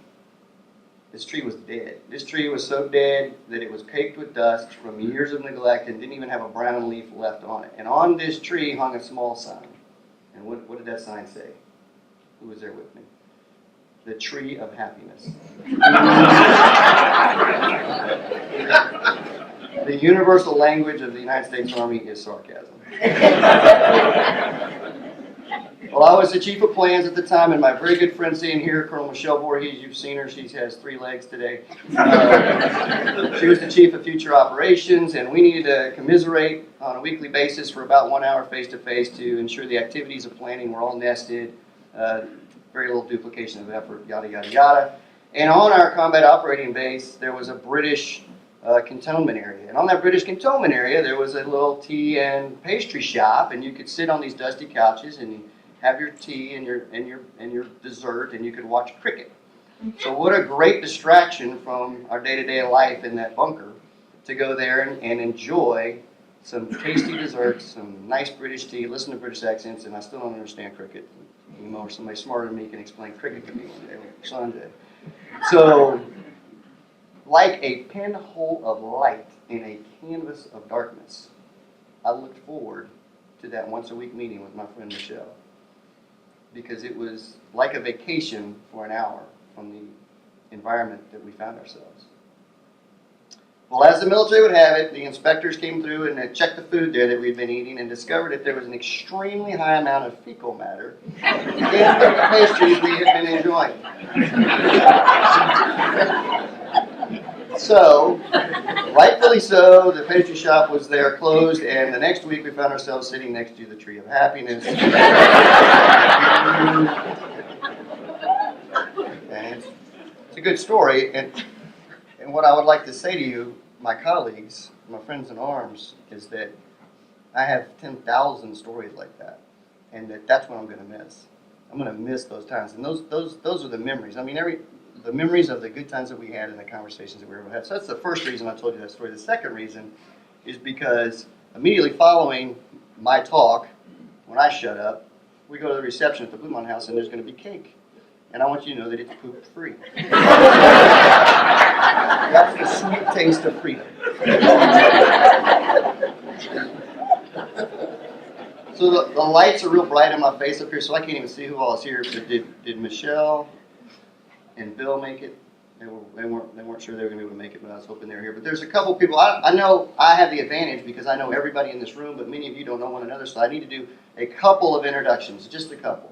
This tree was dead. This tree was so dead that it was caked with dust from years of neglect and didn't even have a brown leaf left on it. And on this tree hung a small sign. And what did that sign say? Who was there with me? The tree of happiness. The universal language of the United States Army is sarcasm. Well, I was the chief of plans at the time, and my very good friend sitting here, Colonel Michelle Voorhees, you've seen her, she has 3 legs today. She was the chief of future operations, and we needed to commiserate on a weekly basis for about 1 hour face-to-face to ensure the activities of planning were all nested, very little duplication of effort, yada, yada, yada. And on our combat operating base, there was a British cantonment area. And on that British cantonment area, there was a little tea and pastry shop, and you could sit on these dusty couches and have your tea and your dessert, and you could watch cricket. So what a great distraction from our day-to-day life in that bunker to go there and enjoy some tasty desserts, some nice British tea, listen to British accents, and I still don't understand cricket. Or somebody smarter than me can explain cricket to me one day, like Sanjay. So, like a pinhole of light in a canvas of darkness, I looked forward to that once a week meeting with my friend Michelle, because it was like a vacation for an hour from the environment that we found ourselves. Well, as the military would have it, the inspectors came through and they checked the food there that we'd been eating and discovered that there was an extremely high amount of fecal matter in the pastries we had been enjoying. So, rightfully so, the pastry shop was there closed, and the next week we found ourselves sitting next to the Tree of Happiness. And it's a good story, and what I would like to say to you, my colleagues, my friends in arms, is that I have 10,000 stories like that, and that's what I'm going to miss. I'm going to miss those times, and those are the memories. I mean, the memories of the good times that we had and the conversations that we were able to have. So that's the first reason I told you that story. The second reason is because immediately following my talk, when I shut up, we go to the reception at the Bldg House, and there's going to be cake. And I want you to know that it's poop-free. That's the sweet taste of freedom. So the lights are real bright in my face up here, so I can't even see who all is here. But did Michelle and Bill make it? They weren't sure they were going to be able to make it, but I was hoping they were here. But there's a couple people. I know I have the advantage because I know everybody in this room, but many of you don't know one another, so I need to do a couple of introductions, just a couple.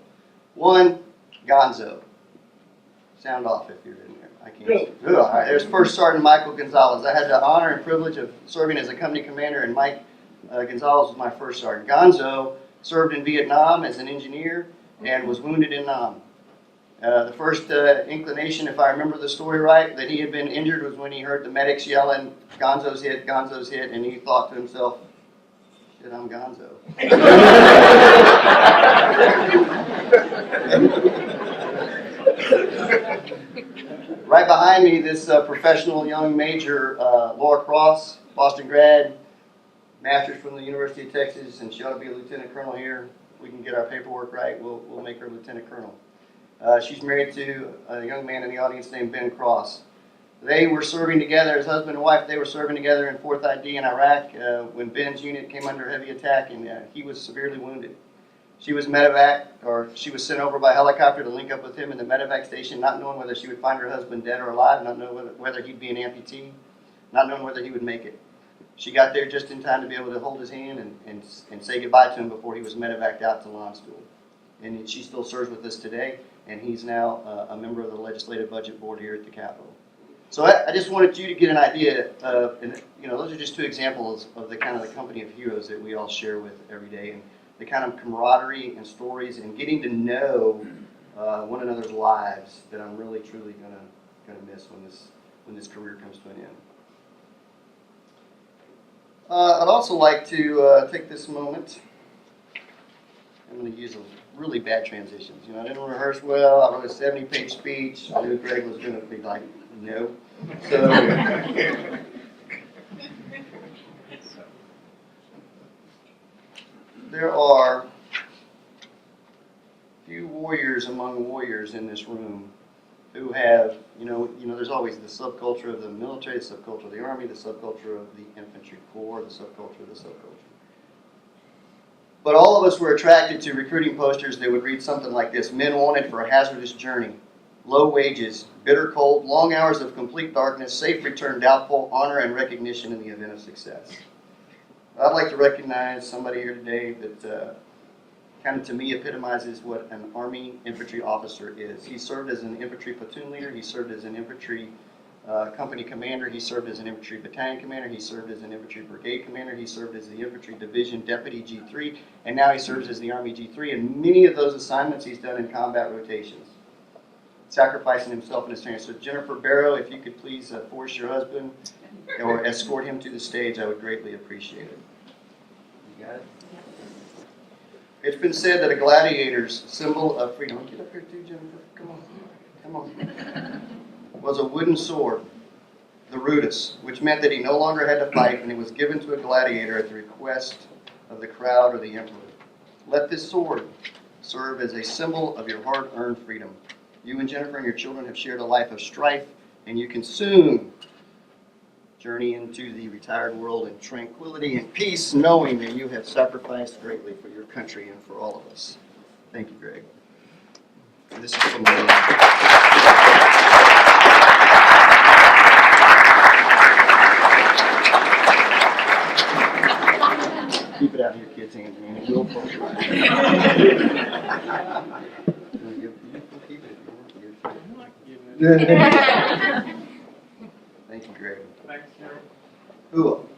One, Gonzo. Sound off if you're in there. I can't. All right. There's First Sergeant Michael Gonzalez. I had the honor and privilege of serving as a company commander, and Mike Gonzalez was my first sergeant. Gonzo served in Vietnam as an engineer and was wounded in Nam. The first inclination, if I remember the story right, that he had been injured was when he heard the medics yelling, "Gonzo's hit, Gonzo's hit," and he thought to himself, "Shit, I'm Gonzo." Right behind me, this professional young major, Laura Cross, Boston grad, master's from the University of Texas, and she ought to be a lieutenant colonel here. If we can get our paperwork right, we'll make her lieutenant colonel. She's married to a young man in the audience named Ben Cross. They were serving together as husband and wife. They were serving together in 4th ID in Iraq when Ben's unit came under heavy attack, and he was severely wounded. She was she was sent over by helicopter to link up with him in the medevac station, not knowing whether she would find her husband dead or alive, not knowing whether he'd be an amputee, not knowing whether he would make it. She got there just in time to be able to hold his hand and say goodbye to him before he was medevaced out to law school. And she still serves with us today, and he's now a member of the Legislative Budget Board here at the Capitol. So I just wanted you to get an idea of, and those are just two examples of the kind of the company of heroes that we all share with every day, and the kind of camaraderie and stories and getting to know one another's lives that I'm really truly gonna miss when this career comes to an end. I'd also like to take this moment. I'm going to use a really bad transitions. I didn't rehearse well. I wrote a 70-page speech. I knew Greg was going to be like, no. So. There are few warriors among warriors in this room who have, there's always the subculture of the military, the subculture of the Army, the subculture of the infantry corps, the subculture of the subculture. But all of us were attracted to recruiting posters that would read something like this: men wanted for a hazardous journey, low wages, bitter cold, long hours of complete darkness, safe return doubtful, honor and recognition in the event of success. I'd like to recognize somebody here today that kind of to me epitomizes what an Army infantry officer is. He served as an infantry platoon leader, he served as an infantry company commander, he served as an infantry battalion commander, he served as an infantry brigade commander, he served as the infantry division deputy G3, and now he serves as the Army G3, and many of those assignments he's done in combat rotations, sacrificing himself in his training. So Jennifer Barrow, if you could please force your husband or escort him to the stage, I would greatly appreciate it. You got it? It's been said that a gladiator's symbol of freedom, get up here too, Jennifer, come on, was a wooden sword. the rudis, which meant that he no longer had to fight and it was given to a gladiator at the request of the crowd or the emperor. Let this sword serve as a symbol of your hard-earned freedom. You and Jennifer and your children have shared a life of strife, and you can soon journey into the retired world in tranquility and peace, knowing that you have sacrificed greatly for your country and for all of us. Thank you, Greg. This is from keep it out of your kids' hands, man. It will fall right. Keep it. Thank you, Greg. Thanks, Darrell. Cool.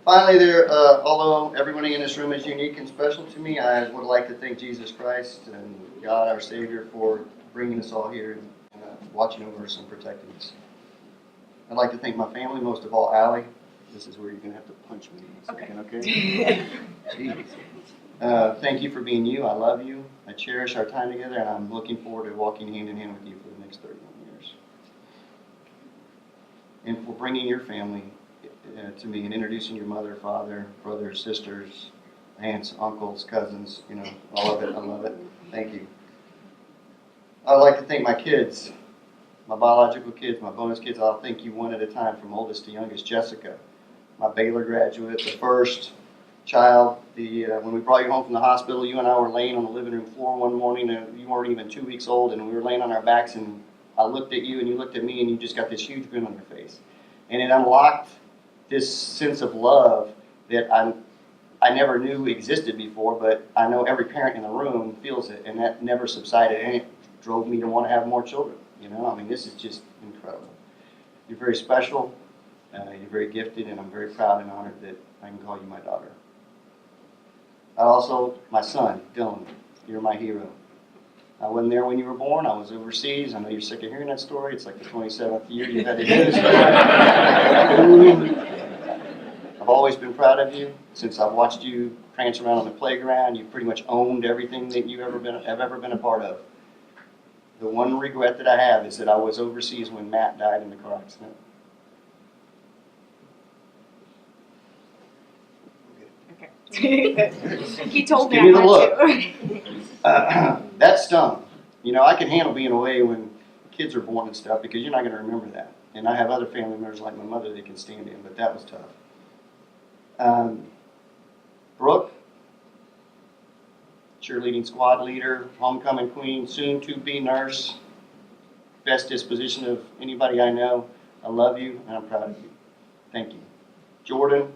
Finally, although everybody in this room is unique and special to me, I would like to thank Jesus Christ and God, our Savior, for bringing us all here and watching over us and protecting us. I'd like to thank my family, most of all, Allie. This is where you're going to have to punch me in a second, okay? Jeez. Thank you for being you. I love you. I cherish our time together, and I'm looking forward to walking hand in hand with you for the next 31 years. And for bringing your family to me and introducing your mother, father, brothers, sisters, aunts, uncles, cousins, all of it. I love it. Thank you. I'd like to thank my kids, my biological kids, my bonus kids. I'll thank you one at a time from oldest to youngest. Jessica, my Baylor graduate, the first child. When we brought you home from the hospital, you and I were laying on the living room floor one morning, and you weren't even 2 weeks old, and we were laying on our backs, and I looked at you, and you looked at me, and you just got this huge grin on your face. And it unlocked this sense of love that I never knew existed before, but I know every parent in the room feels it, and that never subsided, and it drove me to want to have more children. This is just incredible. You're very special, you're very gifted, and I'm very proud and honored that I can call you my daughter. My son, Dylan, you're my hero. I wasn't there when you were born. I was overseas. I know you're sick of hearing that story. It's like the 27th year you've had to hear this story. I've always been proud of you. Since I've watched you prance around on the playground, you've pretty much owned everything that you've ever been a part of. The one regret that I have is that I was overseas when Matt died in the car accident. He told me Give me the I look. had to. That stung. I can handle being away when kids are born and stuff because you're not going to remember that. And I have other family members like my mother that can stand in, but that was tough. Brooke, cheerleading squad leader, homecoming queen, soon to be nurse, best disposition of anybody I know. I love you and I'm proud of you. Thank you. Jordan,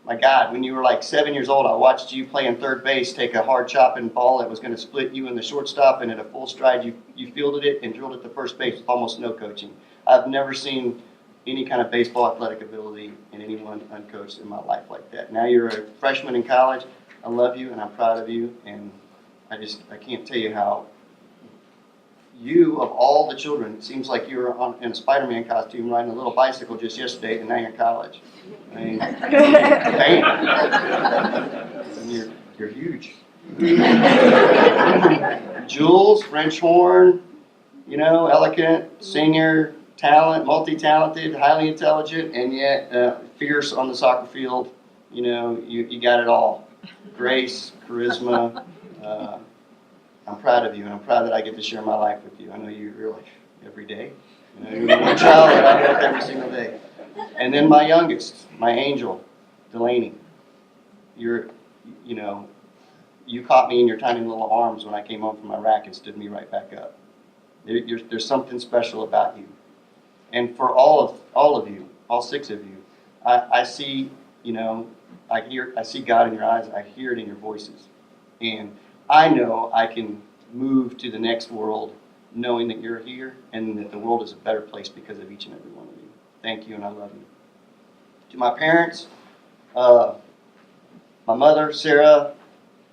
my God, when you were like 7 years old, I watched you playing third base, take a hard chopping ball that was going to split you and the shortstop, and at a full stride, you fielded it and drilled it to first base with almost no coaching. I've never seen any kind of baseball athletic ability in anyone uncoached in my life like that. Now you're a freshman in college. I love you and I'm proud of you, and I can't tell you how you, of all the children, it seems like you were in a Spider-Man costume riding a little bicycle just yesterday, and now you're in college. Bam. And you're huge. Jules, French horn, elegant, singer, talent, multi-talented, highly intelligent, and yet fierce on the soccer field. You got it all. Grace, charisma. I'm proud of you, and I'm proud that I get to share my life with you. I know you're like every day. You're one child that I know every single day. And then my youngest, my angel, Delaney. You caught me in your tiny little arms when I came home from Iraq and stood me right back up. There's something special about you. And for all of you, all 6 of you, I see, I see God in your eyes. I hear it in your voices. And I know I can move to the next world knowing that you're here and that the world is a better place because of each and every one of you. Thank you, and I love you. To my parents, my mother, Sarah,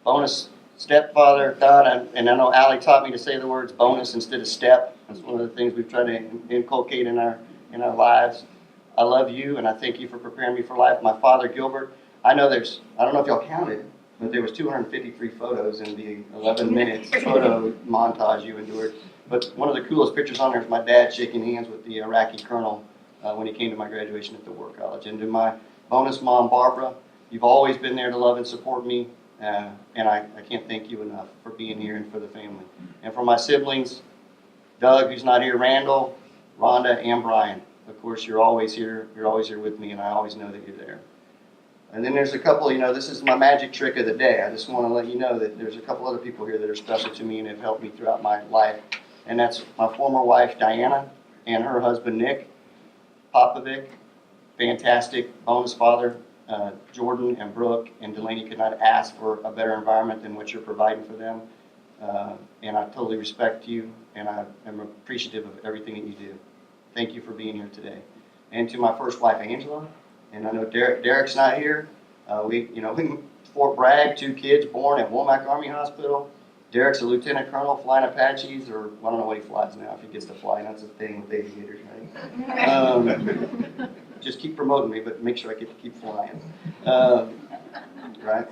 bonus stepfather, God, and I know Allie taught me to say the words bonus instead of step. That's one of the things we've tried to inculcate in our lives. I love you, and I thank you for preparing me for life. My father, Gilbert, I don't know if y'all counted, but there was 253 photos in the 11 minutes photo montage you endured. But one of the coolest pictures on there is my dad shaking hands with the Iraqi colonel when he came to my graduation at the War College. And to my bonus mom, Barbara, you've always been there to love and support me, and I can't thank you enough for being here and for the family. And for my siblings, Doug, who's not here, Randall, Rhonda, and Brian. Of course, you're always here with me, and I always know that you're there. And then there's a couple, this is my magic trick of the day. I just want to let you know that there's a couple other people here that are special to me and have helped me throughout my life. And that's my former wife, Diana, and her husband, Nick Popovic, fantastic bonus father, Jordan and Brooke and Delaney could not ask for a better environment than what you're providing for them. And I totally respect you, and I am appreciative of everything that you do. Thank you for being here today. And to my first wife, Angela, and I know Derek's not here. We Fort Bragg, 2 kids born at Womack Army Hospital. Derek's a lieutenant colonel flying Apaches, or I don't know what he flies now, if he gets to fly. That's the thing with aviators, right? Just keep promoting me, but make sure I get to keep flying. Right?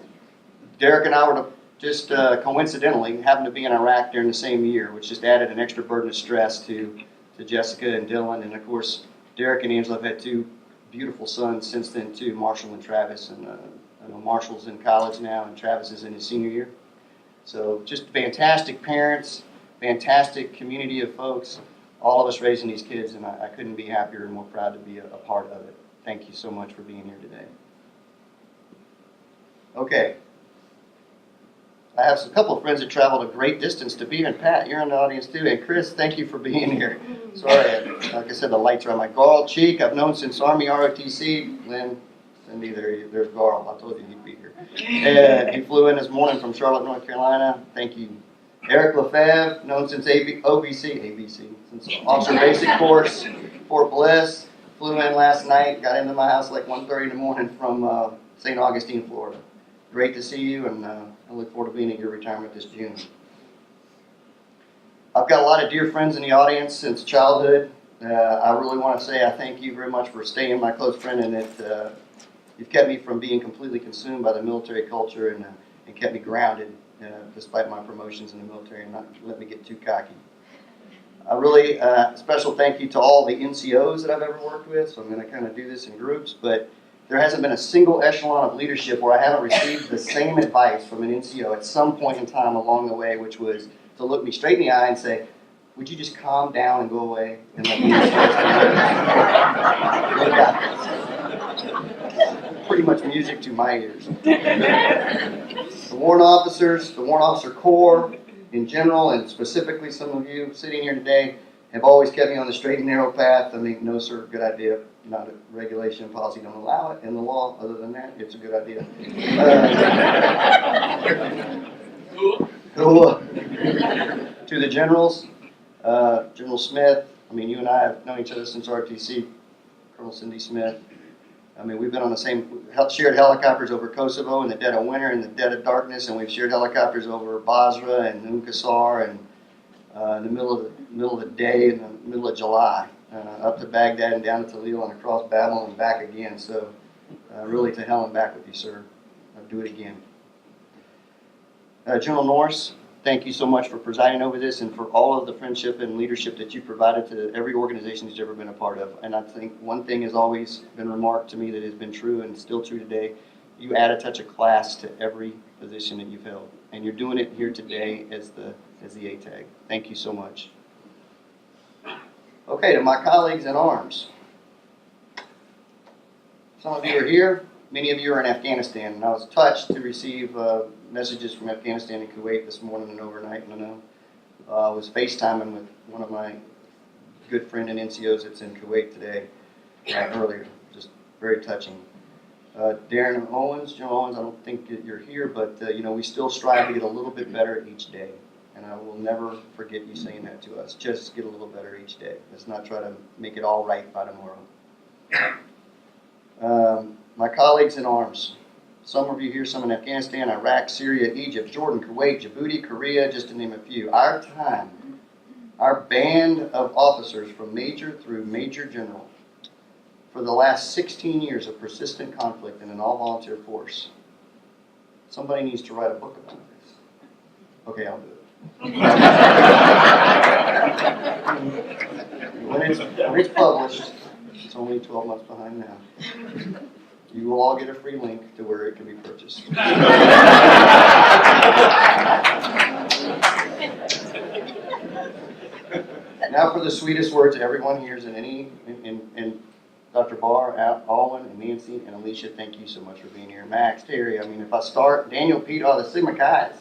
Derek and I were just coincidentally happened to be in Iraq during the same year, which just added an extra burden of stress to Jessica and Dylan. And of course, Derek and Angela have had 2 beautiful sons since then too, Marshall and Travis. And I know Marshall's in college now, and Travis is in his senior year. So just fantastic parents, fantastic community of folks, all of us raising these kids, and I couldn't be happier and more proud to be a part of it. Thank you so much for being here today. Okay. I have a couple of friends that traveled a great distance to be here, and Pat, you're in the audience too, and Chris, thank you for being here. Sorry, like I said, the lights are on my Garl Cheek. I've known since Army ROTC. Lynn, Cindy, there's Garl. I told you he'd be here. And he flew in this morning from Charlotte, North Carolina. Thank you. Eric Lefebvre, known since ABC, since Officer Basic Course, Fort Bliss. Flew in last night, got into my house like 1:30 in the morning from St. Augustine, Florida. Great to see you, and I look forward to being at your retirement this June. I've got a lot of dear friends in the audience since childhood. I really want to say I thank you very much for staying my close friend, and that you've kept me from being completely consumed by the military culture and kept me grounded despite my promotions in the military and not let me get too cocky. A really special thank you to all the NCOs that I've ever worked with, so I'm going to kind of do this in groups, but there hasn't been a single echelon of leadership where I haven't received the same advice from an NCO at some point in time along the way, which was to look me straight in the eye and say, would you just calm down and go away and let me pretty much music to my ears. The warrant officers, the warrant officer corps in general, and specifically some of you sitting here today, have always kept me on the straight and narrow path. I mean, no sir, good idea. Not a regulation and policy don't allow it in the law. Other than that, it's a good idea. To the generals, General Smith, I mean, you and I have known each other since RTC, Colonel Cindy Smith. I mean, we've been on the same, shared helicopters over Kosovo in the dead of winter, in the dead of darkness, and we've shared helicopters over Basra and Unkasar and in the middle of the day, in the middle of July, up to Baghdad and down to Talil and across Babel and back again. So really to hell and back with you, sir. I'll do it again. General Norris, thank you so much for presiding over this and for all of the friendship and leadership that you provided to every organization that you've ever been a part of. And I think one thing has always been remarked to me that has been true and still true today. You add a touch of class to every position that you've held. And you're doing it here today as the ATAG. Thank you so much. Okay, to my colleagues in arms. Some of you are here. Many of you are in Afghanistan. And I was touched to receive messages from Afghanistan and Kuwait this morning and overnight. And I know I was FaceTiming with one of my good friend and NCOs that's in Kuwait today, earlier. Just very touching. Darren Owens, General Owens, I don't think you're here, but we still strive to get a little bit better each day. And I will never forget you saying that to us. Just get a little better each day. Let's not try to make it all right by tomorrow. My colleagues in arms. Some of you here, some in Afghanistan, Iraq, Syria, Egypt, Jordan, Kuwait, Djibouti, Korea, just to name a few. Our time, our band of officers from major through major general, for the last 16 years of persistent conflict in an all-volunteer force. Somebody needs to write a book about this. Okay, I'll do it. When it's published, it's only 12 months behind now. You will all get a free link to where it can be purchased. Now for the sweetest words everyone hears in Dr. Barr, Alwyn, and Nancy, and Alicia, thank you so much for being here. Max, Terry, I mean, if I start, Daniel Peter, the Sigma Chi's.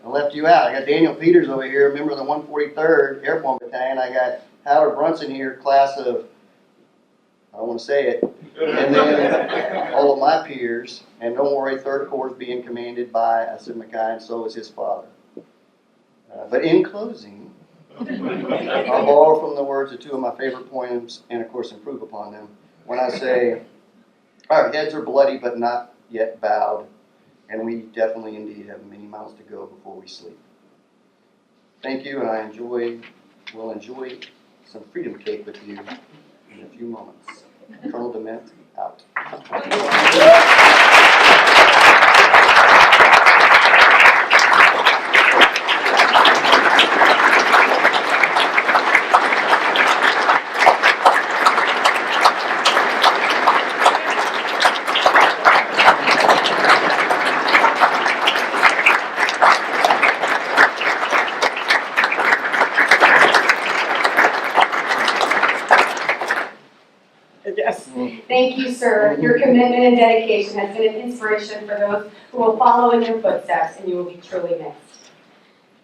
I left you out. I got Daniel Peters over here, a member of the 143rd Airborne Battalion. I got Howard Brunson here, class of, I don't want to say it, and then all of my peers. And don't worry, 3rd Corps is being commanded by a Sigma Chi, and so is his father. But in closing, I'll borrow from the words of 2 of my favorite poems and, of course, improve upon them. When I say, our heads are bloody but not yet bowed, and we definitely indeed have many miles to go before we sleep. Thank you, and will enjoy some freedom cake with you in a few moments. Colonel Dement, out. Yes. Thank you, sir. Your commitment and dedication has been an inspiration for those who will follow in your footsteps, and you will be truly missed.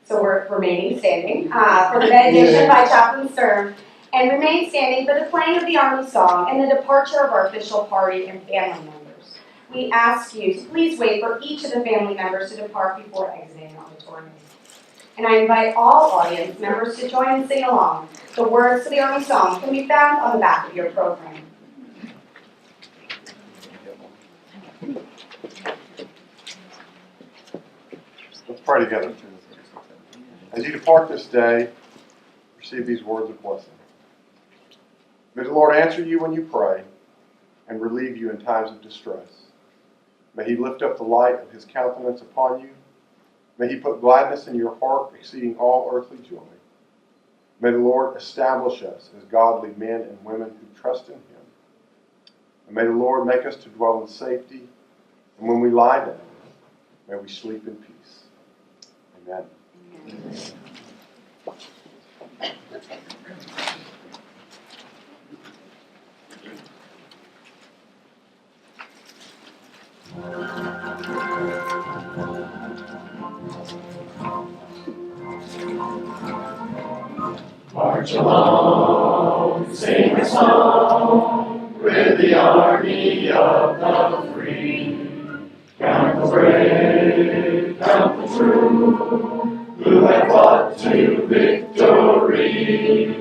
So we're remaining standing for the benediction by Chaplain Sir, and remain standing for the playing of the Army song and the departure of our official party and family members. We ask you to please wait for each of the family members to depart before exiting the auditorium. And I invite all audience members to join and sing along. The words to the Army song can be found on the back of your program. Let's pray together. As you depart this day, receive these words of blessing. May the Lord answer you when you pray and relieve you in times of distress. May He lift up the light of His countenance upon you. May He put gladness in your heart, exceeding all earthly joy. May the Lord establish us as godly men and women who trust in Him. And may the Lord make us to dwell in safety. And when we lie down, may we sleep in peace. Amen. Amen. March along, sing a song with the army of the free. Count the brave, count the true, who have fought to victory.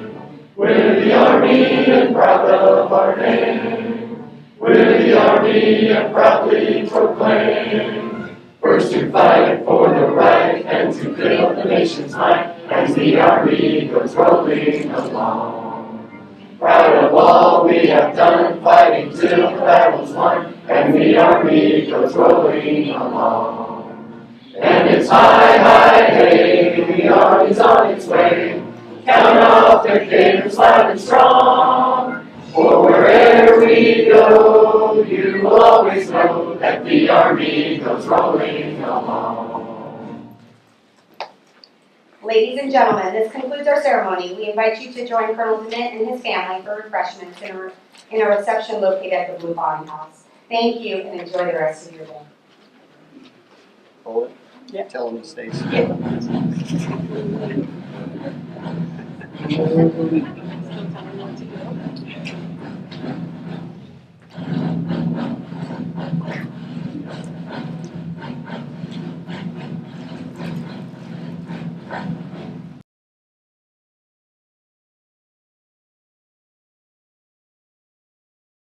We're the army and proud of our name. We're the army and proudly proclaim. First to fight for the right and to fill the nation's might as the army goes rolling along. Proud of all we have done, fighting till the battle's won, and the army goes rolling along. And it's hi, hi, hey, the army's on its way. Count off the cadence loud and strong. For wherever we go, you will always know that the army goes rolling along. Ladies and gentlemen, this concludes our ceremony. We invite you to join Colonel Dement and his family for refreshments in a reception located at the Blue Bottom House. Thank you and enjoy the rest of your day. Hold it. Yeah. Tell him to stay.